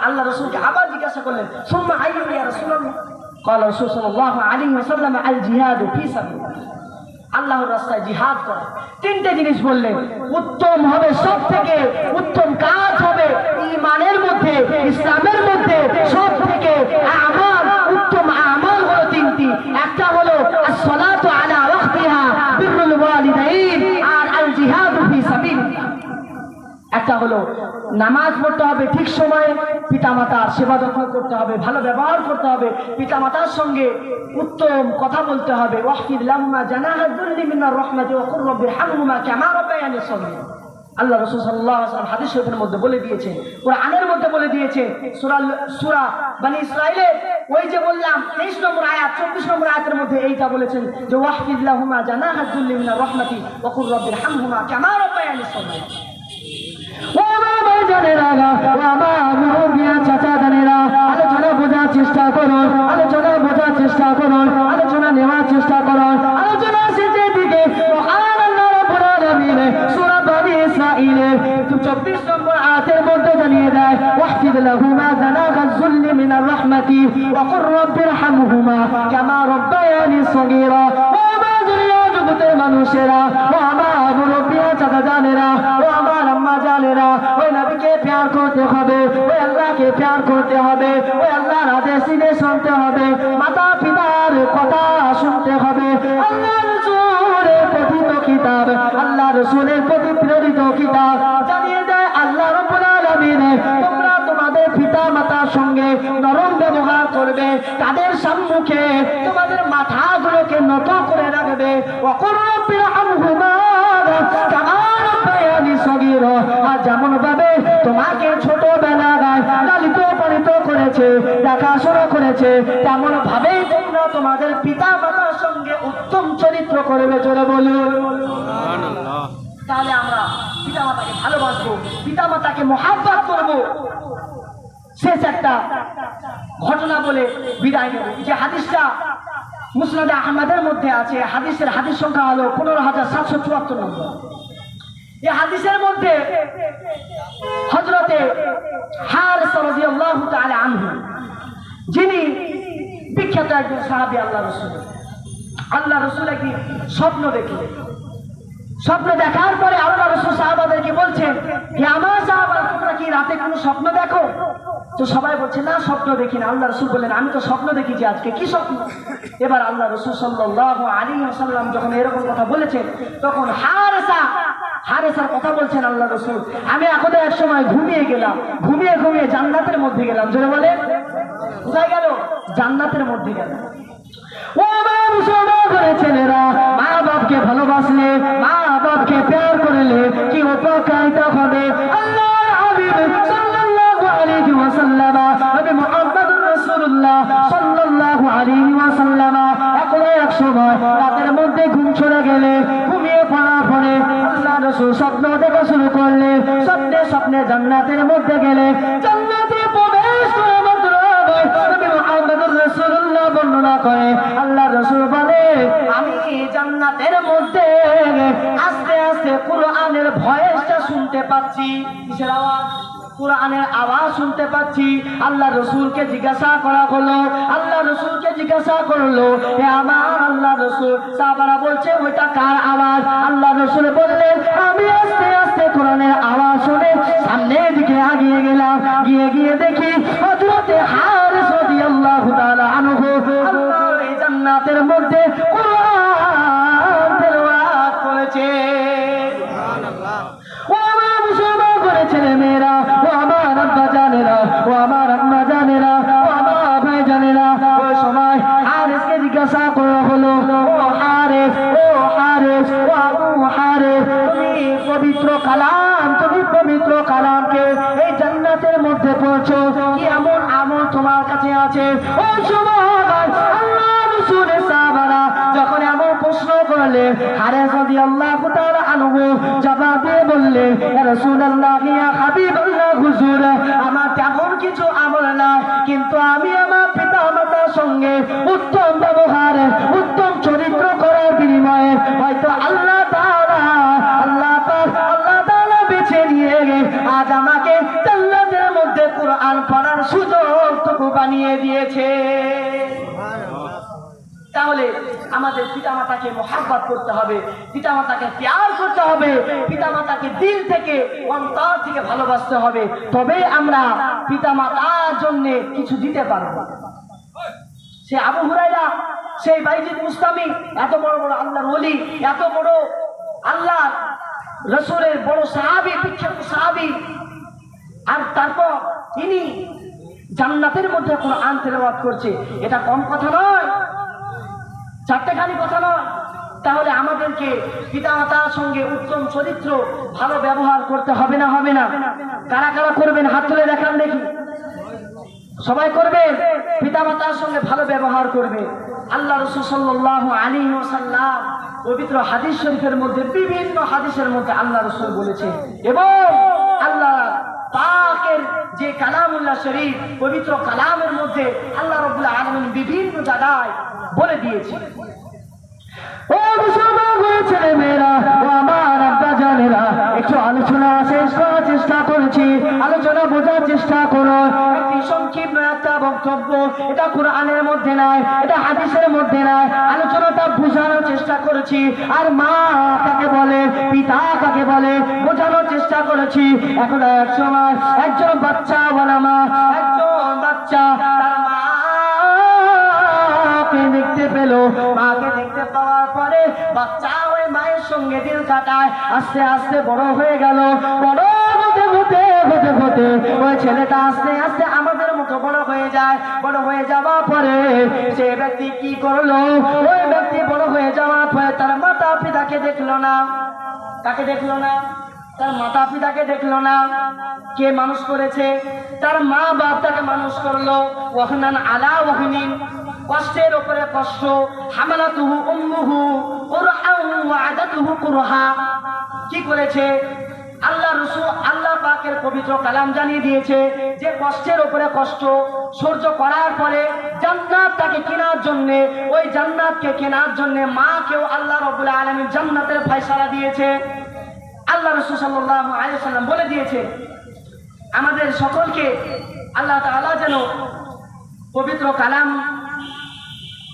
আল্লাহ রাসূলকে আবার জিজ্ঞাসা করলেন, সুম্মা আইয়ু ইয়া রাসূলুল্লাহ? ক্বালা রাসূল সাল্লাল্লাহু আলাইহি ওয়াসাল্লাম, আল জিহাদু ফি সাবিলিল্লাহ, আল্লাহর রাস্তায় জিহাদ করা। তিনটে জিনিস বললেন, উত্তম হবে, সব থেকে উত্তম কাজ হবে ঈমানের মধ্যে, ইসলামের মধ্যে সব থেকে আমাল, উত্তম আমাল হলো তিনটি। একটা হলো as-সালাতু আলা ওয়াক্তিহা, বিররুল ওয়ালিদাইন, আর আল জিহাদু ফি সাবিলিল্লাহ। একটা হলো নামাজ পড়তে হবে ঠিক সময়ে, পিতামাতার সেবা যত্ন করতে হবে, ভালো ব্যবহার করতে হবে, পিতামাতার সঙ্গে উত্তম কথা বলতে হবে। ওয়াহফিদ লাম্মা জানাহা যুল্লি মিনার রাহমাতি ওয়া কুর রাব্বি রহমহুমা কামা রাব্বায়ানি সগীরা। আল্লাহ রাসূল সাল্লাল্লাহু আলাইহি ওয়াসাল্লাম হাদিস শরীফের মধ্যে বলে দিয়েছেন, কোরআনের মধ্যে বলে দিয়েছে। সূরা বনী ইসরাঈলের ওই যে বললাম 23 নম্বর আয়াত, 24 নম্বর আয়াতের মধ্যে এইটা বলেছেন যে ওয়াহফিদ লাহুমা জানাহা যুল্লি মিনার রাহমাতি ওয়া কুর রাব্বি রহমহুমা কামা রাব্বায়ানি সগীরা। আলোচনা বোঝার চেষ্টা করুন, আলোচনা বোঝার চেষ্টা করুন, আলোচনা নেওয়ার চেষ্টা করুন। আলোচনা শেষের দিকে মহান আল্লাহ রাব্বুল আলামিন সূরা বনী ইসরাঈলের 24 নম্বর আয়াতের মধ্যে জানিয়ে দেয়, ওয়াহফিদ লাহুমা জানাহা الظل من الرحمة وقل رب ارحمهما كما ربياني صغيرا জগতের মানুষেরা ও আমার মুরব্বিয়া চাচা জানেরা ও আমার আম্মা জানেরা ওই নবীকে প্যার করতে হবে ওই আল্লাহকে প্যার করতে হবে ওই আল্লাহর আদেশ শুনতে হবে মাতা পিতার কথা শুনতে হবে আল্লাহ রাসূলের পঠিত কিতাব আল্লাহ রাসূলের প্রতি প্রেরিত কিতাব জানিয়ে দেয় আল্লাহ রাব্বুল আলামিন তোমরা তোমাদের পিতা মাতার সঙ্গে নরম ব্যবহার করবে তাদের সম্মুখে তোমাদের মাথাগুলোকে নত করে রাখবে যেমন ভাবে তোমাকে ছোটবেলায় লালিত পালিত করেছে দেখাশোনা করেছে তেমন ভাবেই তোমরা তোমাদের পিতা মাতার সঙ্গে উত্তম চরিত্র করবে চলে বলুন। তাহলে আমরা পিতা মাতাকে ভালোবাসবো, পিতা মাতাকে মহাব্বত করবো। শেষ একটা ঘটনা বলে বিদায় নেব। যে হাদিসটা মুসনাদে আহমদের মধ্যে আছে, হাদিস সংখ্যা হলো 15,774 নম্বর। এই হাদিসের মধ্যে হযরতে হারিসা রাদিয়াল্লাহু তাআলা আনহু, যিনি বিখ্যাত একজন সাহাবী, আল্লাহ রাসূল কি স্বপ্ন দেখলেন। স্বপ্ন দেখার পরে আল্লাহ রাসূল সাহাবাদেরকে বলছেন, হে আমার সাহাবারা, তোমরা কি রাতে কোনো স্বপ্ন দেখো? তো সবাই বলছে, না স্বপ্ন দেখি না। আল্লাহ রাসূল বললেন, আমি তো স্বপ্ন দেখেছি আজকে। কি স্বপ্ন? এবার আল্লাহ রাসূল সাল্লাল্লাহু আলাইহি ওয়াসাল্লাম যখন এরকম কথা বলেছেন, তখন হারিসার কথা বলছেন আল্লাহ রাসূল, আমি এখন এক সময় ঘুমিয়ে গেলাম, ঘুমিয়ে জান্নাতের মধ্যে গেলাম। জোরে বলে, কোথায় গেল? জান্নাতের মধ্যে গেল। ও মা মুসলমান ঘরের ছেলেরা, মা বাপকে ভালোবাসলে, মা বাপকে প্যার করলে কি উপকারিতা হবে? আল্লাহর হাবিব সাল্লাল্লাহু আলাইহি ওয়াসাল্লাম, নবী মুহাম্মদুর রাসূলুল্লাহ সাল্লাল্লাহু আলাইহি ওয়াসাল্লাম এক সময় রাতের মধ্যে ঘুম চলে গেলে, ঘুমিয়ে পড়ার পরে আল্লাহ রাসূল স্বপ্ন দেখা শুরু করলে। স্বপ্নে জান্নাতের মধ্যে গেলে, জান্নাতে প্রবেশ করে মাত্র নবী মুহাম্মদুর রাসূলুল্লাহ বর্ণনা করে, আল্লাহ রাসূল বলে, আমি জান্নাতের মধ্যে আস্তে আস্তে কুরআনের ভয়েসটা শুনতে পাচ্ছি। কিসের আওয়াজ? কুরআনের আওয়াজ শুনতে পাচ্ছি। আল্লাহ রাসূলকে জিজ্ঞাসা করা হলো, হে আমার আল্লাহ রাসূল, সাহাবারা বলছে ওইটা কার আওয়াজ? আল্লাহ রাসূল বললেন, আমি আস্তে আস্তে কোরআনের আওয়াজ শুনে সামনের দিকে এগিয়ে গেলাম। গিয়ে দেখি হযরতে হারিস রাদিয়াল্লাহু তাআলা আনহু আল্লাহর এই জান্নাতের মধ্যে কুরআন তেলাওয়াত করেছে। ও আমার মুসলমান ঘরের ছেলে মেয়েরা, ও আমার আব্বা জানেরা, ও আমার আম্মা জানেরা, ও আমার ভাই জানেরা, ওই সময় হারিসকে জিজ্ঞাসা করা হলো, ও হারিস, ও আবু হারিস, তুমি পবিত্র কালামকে এই জান্নাতের মধ্যে পড়ছো, কি এমন আমল তোমার কাছে আছে? ওই সময় আল্লাহ রাসূলের সাহাবারা যখন এমন প্রশ্ন করলে, হারিস রাদিয়াল্লাহু তাআলা আনহু জবাব দিয়ে বললেন, ইয়া রাসূলুল্লাহ, ইয়া হাবিবাল্লাহ, হুজুর, আমার তেমন কিছু আমল নাই, কিন্তু আমি আমার পিতা মাতার সঙ্গে উত্তম ব্যবহার, উত্তম চরিত্র করার বিনিময়ে হয়তো আল্লাহ তাআলা বেছে নিয়ে আজ আমাকে জান্নাতের মধ্যে কুরআন পড়ার সুযোগটুকু বানিয়ে দিয়েছে। তাহলে আমাদের পিতামাতাকে মহব্বত করতে হবে, পিতামাতাকে প্যার করতে হবে, পিতামাতাকে দিল থেকে, অন্তর থেকে ভালোবাসতে হবে, তবে আমরা পিতামাতার জন্য কিছু দিতে পারবো। সে আবু হুরায়রা, সেই বাইজিদ মুস্তামি, এত বড় আল্লাহর ওলি, এত বড় আল্লাহ রাসূলের বড় সাহাবী, বিখ্যাত সাহাবী, আর তারপর তিনি জান্নাতের মধ্যে কুরআন তেলাওয়াত করছে। এটা কম কথা নয়, চারটেখানি কথা নয়। তাহলে আমাদেরকে পিতামাতার সঙ্গে উত্তম চরিত্র, ভালো ব্যবহার করতে হবে না? কারা কারা করবেন? হাত তুলে দেখান দেখি। সবাই করবেন, পিতামাতার সঙ্গে ভালো ব্যবহার করবে। আল্লাহ রাসূল সাল্লাল্লাহু আলাইহি ওয়াসাল্লাম পবিত্র হাদিস শরীফের মধ্যে, বিভিন্ন হাদিসের মধ্যে আল্লাহ রাসূল বলেছে, এবং আল্লাহ পাকের যে কালামুল্লাহ শরীফ, পবিত্র কালামের মধ্যে আল্লাহ রাব্বুল আলামিন বিভিন্ন জায়গায় বলে দিয়েছে। ও মুসলমান ছেলে মেয়েরা, ও আমার আব্বা জানেরা, একটু আলোচনা শেষ করার চেষ্টা করেছি, আলোচনা বোঝার চেষ্টা করো। একটি সংক্ষিপ্ত একটা বক্তব্য, এটা কোরআনের মধ্যে নাই, এটা হাদিসের মধ্যে নাই, আলোচনাটা বোঝানোর চেষ্টা করেছি। আর মা কাকে বলে, পিতা কাকে বলে বোঝানোর চেষ্টা করেছি। এখন এক সময় একজন বাচ্চা বলা মা, একজন বাচ্চা তার মাকে দেখতে পেল। মাকে দেখতে পাওয়ার পরে বাচ্চা ওই মায়ের সঙ্গে দিন কাটায়, আস্তে আস্তে বড় হয়ে গেল। বড় হতে হতে হতে হতে ওই ছেলেটা আস্তে আস্তে আমাদের মতো বড় হয়ে যায়। বড় হয়ে যাওয়ার পরে সে ব্যক্তি কি করলো, ওই ব্যক্তি বড় হয়ে যাওয়ার পরে তার মাতা পিতাকে দেখলো না। কাকে দেখলো না? তার মাতা পিতাকে দেখলো না। কে মানুষ করেছে? তার মা বাপ তাকে মানুষ করলো। ওয়াহনান আলা ওয়াহনিন, কষ্টের উপরে কষ্ট। হামালাতুহু উম্মুহু কুরহান ওয়া আদাতুহু কুরহা। কি করেছে? আল্লাহ রাসূল আল্লাহ পাকের পবিত্র কালাম জানিয়ে দিয়েছে যে কষ্টের উপরে কষ্ট সহ্য করার পরে জান্নাত তাকে কেনার জন্য, ওই জান্নাতকে কেনার জন্য মাকেও আল্লাহ রাব্বুল আলামিন জান্নাতের ফয়সালা দিয়েছে। আল্লাহ রাসূল সাল্লাল্লাহু আলাইহি ওয়াসাল্লাম বলে দিয়েছে আমাদের সকলকে আল্লাহ তাআলা যেন পবিত্র কালাম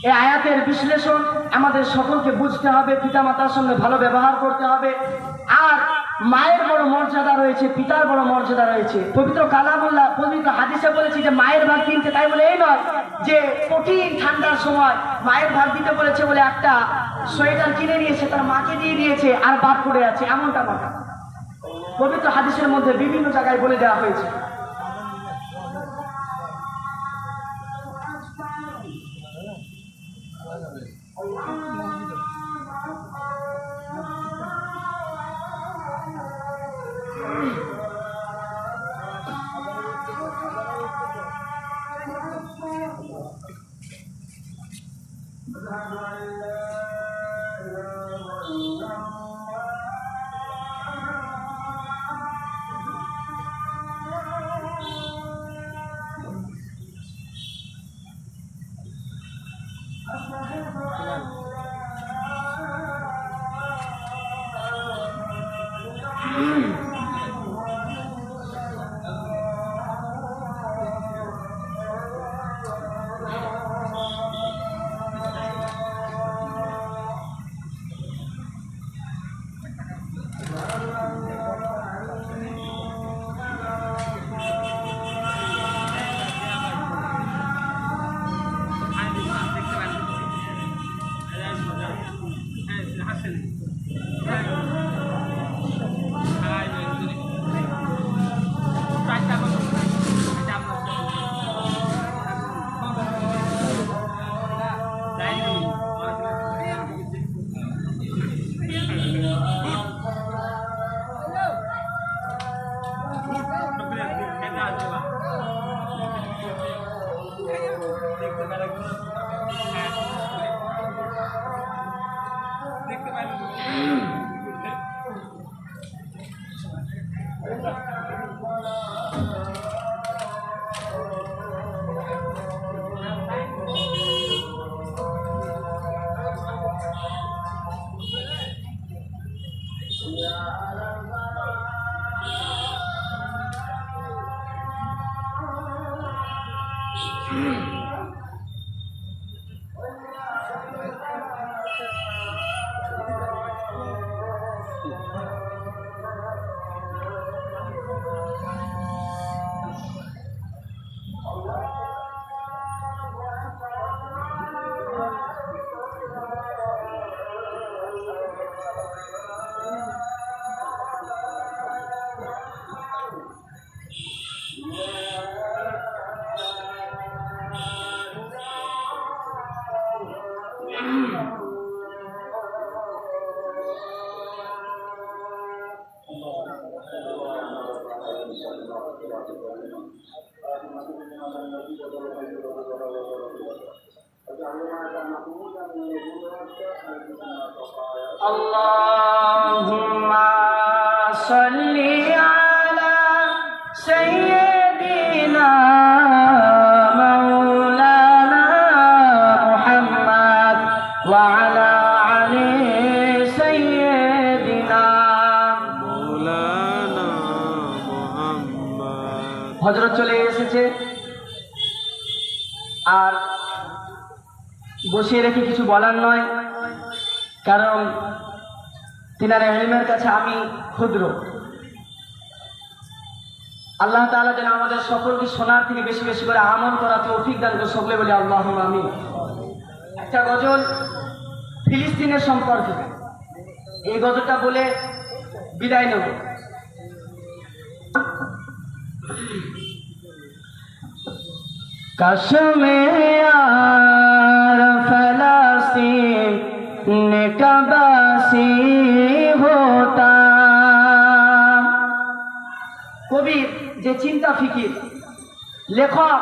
এই আয়াতের বিশ্লেষণ আমাদের সকলকে বুঝতে হবে। পিতামাতার সঙ্গে ভালো ব্যবহার করতে হবে। আর মায়ের বড় মর্যাদা রয়েছে, পিতার বড় মর্যাদা রয়েছে। পবিত্র কালামুল্লাহ পবিত্র হাদিসে বলেছে যে মায়ের ভাগ কিনতে, তাই বলে এই নয় যে কঠিন ঠান্ডার সময় মায়ের ভাগ দিতে বলেছে বলে একটা সোয়েটার কিনে নিয়েছে, তার মাকে দিয়ে দিয়েছে আর বাদ পড়ে আছে, এমনটা নয়। পবিত্র হাদিসের মধ্যে বিভিন্ন জায়গায় বলে দেওয়া হয়েছে। Allahumma salli ala sayyidina maulana Muhammad wa ala ali sayyidina maulana Muhammad হযরত চলে এসেছে, আর বসিয়ে রেখে কিছু বলার নয়, কারণ তিনার ইলমের কাছে আমি ক্ষুদ্র। আল্লাহ তাআলা যেন আমাদের সকলকে শোনার থেকে বেশি বেশি করে আমল করা তৌফিক দান করে, সকলে বলি আল্লাহুম্মা আমিন। একটা গজল ফিলিস্তিনের সম্পর্কে, এই গজলটা বলে বিদায় নেব। কাশ্মীর ফলস্তিন কা বাসি হোতা। কবির যে চিন্তা ফিকির, লেখক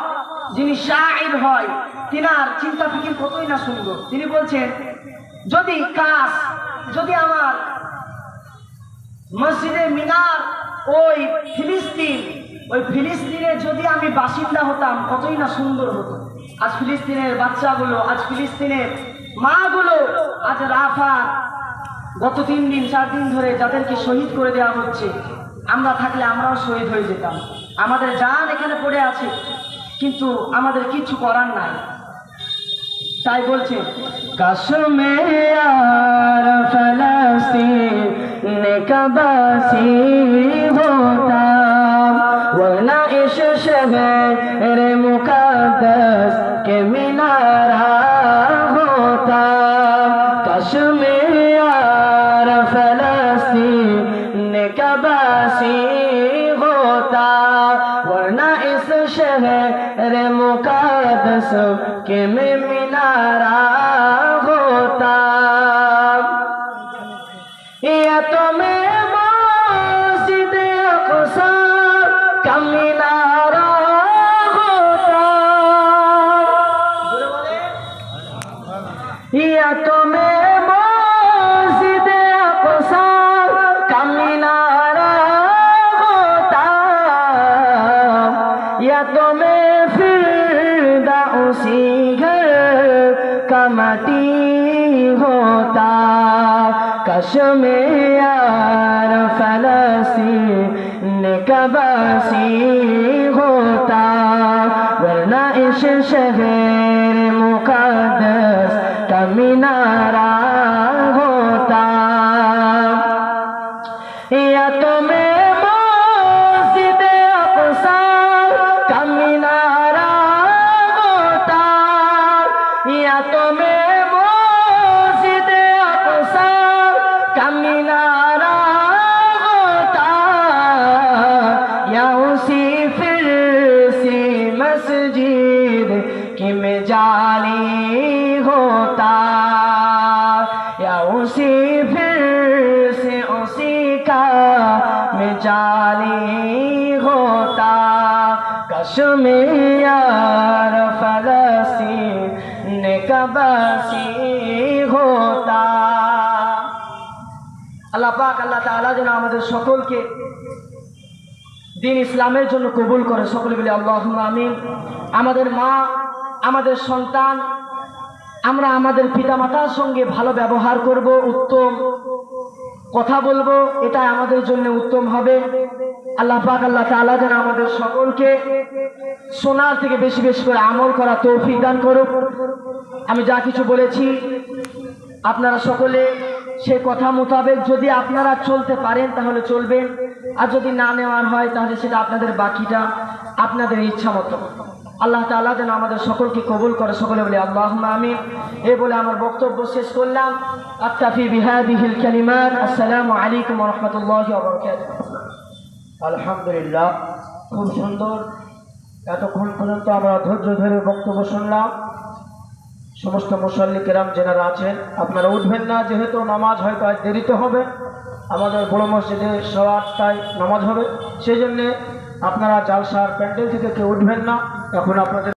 যিনি শায়ের হয়, তিনার চিন্তা ফিকির কতই না সুন্দর। তিনি বলছেন, যদি আমার মসজিদে মিনার ওই ফিলিস্তিনে যদি আমি বাসিন্দা হতাম কতই না সুন্দর হতো। আজ ফিলিস্তিনের বাচ্চাগুলো, আজ ফিলিস্তিনের মাগুলো, আজ রাফা গত 3 দিন 4 দিন ধরে যাদেরকে শহীদ করে দেওয়া হচ্ছে, আমরা থাকলে আমরাও শহীদ হয়ে যেতাম। আমাদের জান এখানে পড়ে আছে, কিন্তু আমাদের কিছু করার নাই। তাই বলছে, কাশ্মীর ফলস্তিন কা বাসি হোতা, वरना इस शहर मुक़द्दस के मीनारा होता। कश्मीर फलस्तीन का बासी होता, वरना इस शहर मुक़द्दस के मीनारा होता। या तो मैं मस्जिद अक़सा का मीनारा होता, या तो मैं मस्जिद अक़सा का मीनारा होता, या तो मैं फिरदौसी घर का माटी होता। कश्मीर फलस्तीन का बासी होता, वरना इस शहर मुक़द्दस का मीनारा होता। या तो मैं मस्जिद अक़सा का मीनारा होता, या तो मैं मस्जिद अक़सा का मीनारा होता, या उसी फिर सी मस्जिद की मैं जाली होता, या उसी फिर से उसी का मैं जाली होता। कश्मीर फलस्तीन का बासी होता। আল্লাহ পাক আল্লাহ তাআলা যেন আমাদের সকলকে দিন ইসলামের জন্য কবুল করে, সকলে বলে আল্লাহুম্মা আমিন। আমাদের মা, আমাদের সন্তান, আমরা আমাদের পিতামাতার সঙ্গে ভালো ব্যবহার করব, উত্তম কথা বলবো, এটা আমাদের জন্য উত্তম হবে। আল্লাহ পাক আল্লাহ তাআলা যেন আমাদের সকলকে শোনার থেকে বেশি বেশি করে আমল করা তৌফিক দান করুক। আমি যা কিছু বলেছি আপনারা সকলে সে কথা মোতাবেক যদি আপনারা চলতে পারেন তাহলে চলবেন, আর যদি না নেওয়ার হয় তাহলে সেটা আপনাদের বাকিটা আপনাদের ইচ্ছা মতো। আল্লাহ তাআলা যেন আমাদের সকলকে কবুল করে, সকলে বলে আল্লাহুম্মা আমিন। এই বলে আমার বক্তব্য শেষ করলাম। আক্তাফি বিহাদিহিল কালিমাত। আসসালামু আলাইকুম ওয়া রাহমাতুল্লাহি ওয়া বারাকাতুহু। আলহামদুলিল্লাহ, খুব সুন্দর। এতক্ষণ পর্যন্ত আমরা ধৈর্য ধরে বক্তব্য শুনলাম। সমস্ত মুসল্লি কেরাম যারা আছেন, আপনারা উঠবেন না, যেহেতু নামাজ হয়তো আজ দেরিতে হবে। আমাদের বড় মসজিদে 8:15টায় নামাজ হবে, সেই জন্যে আপনারা জালসার প্যান্ডেল থেকে কেউ উঠবেন না। এখন আপনাদের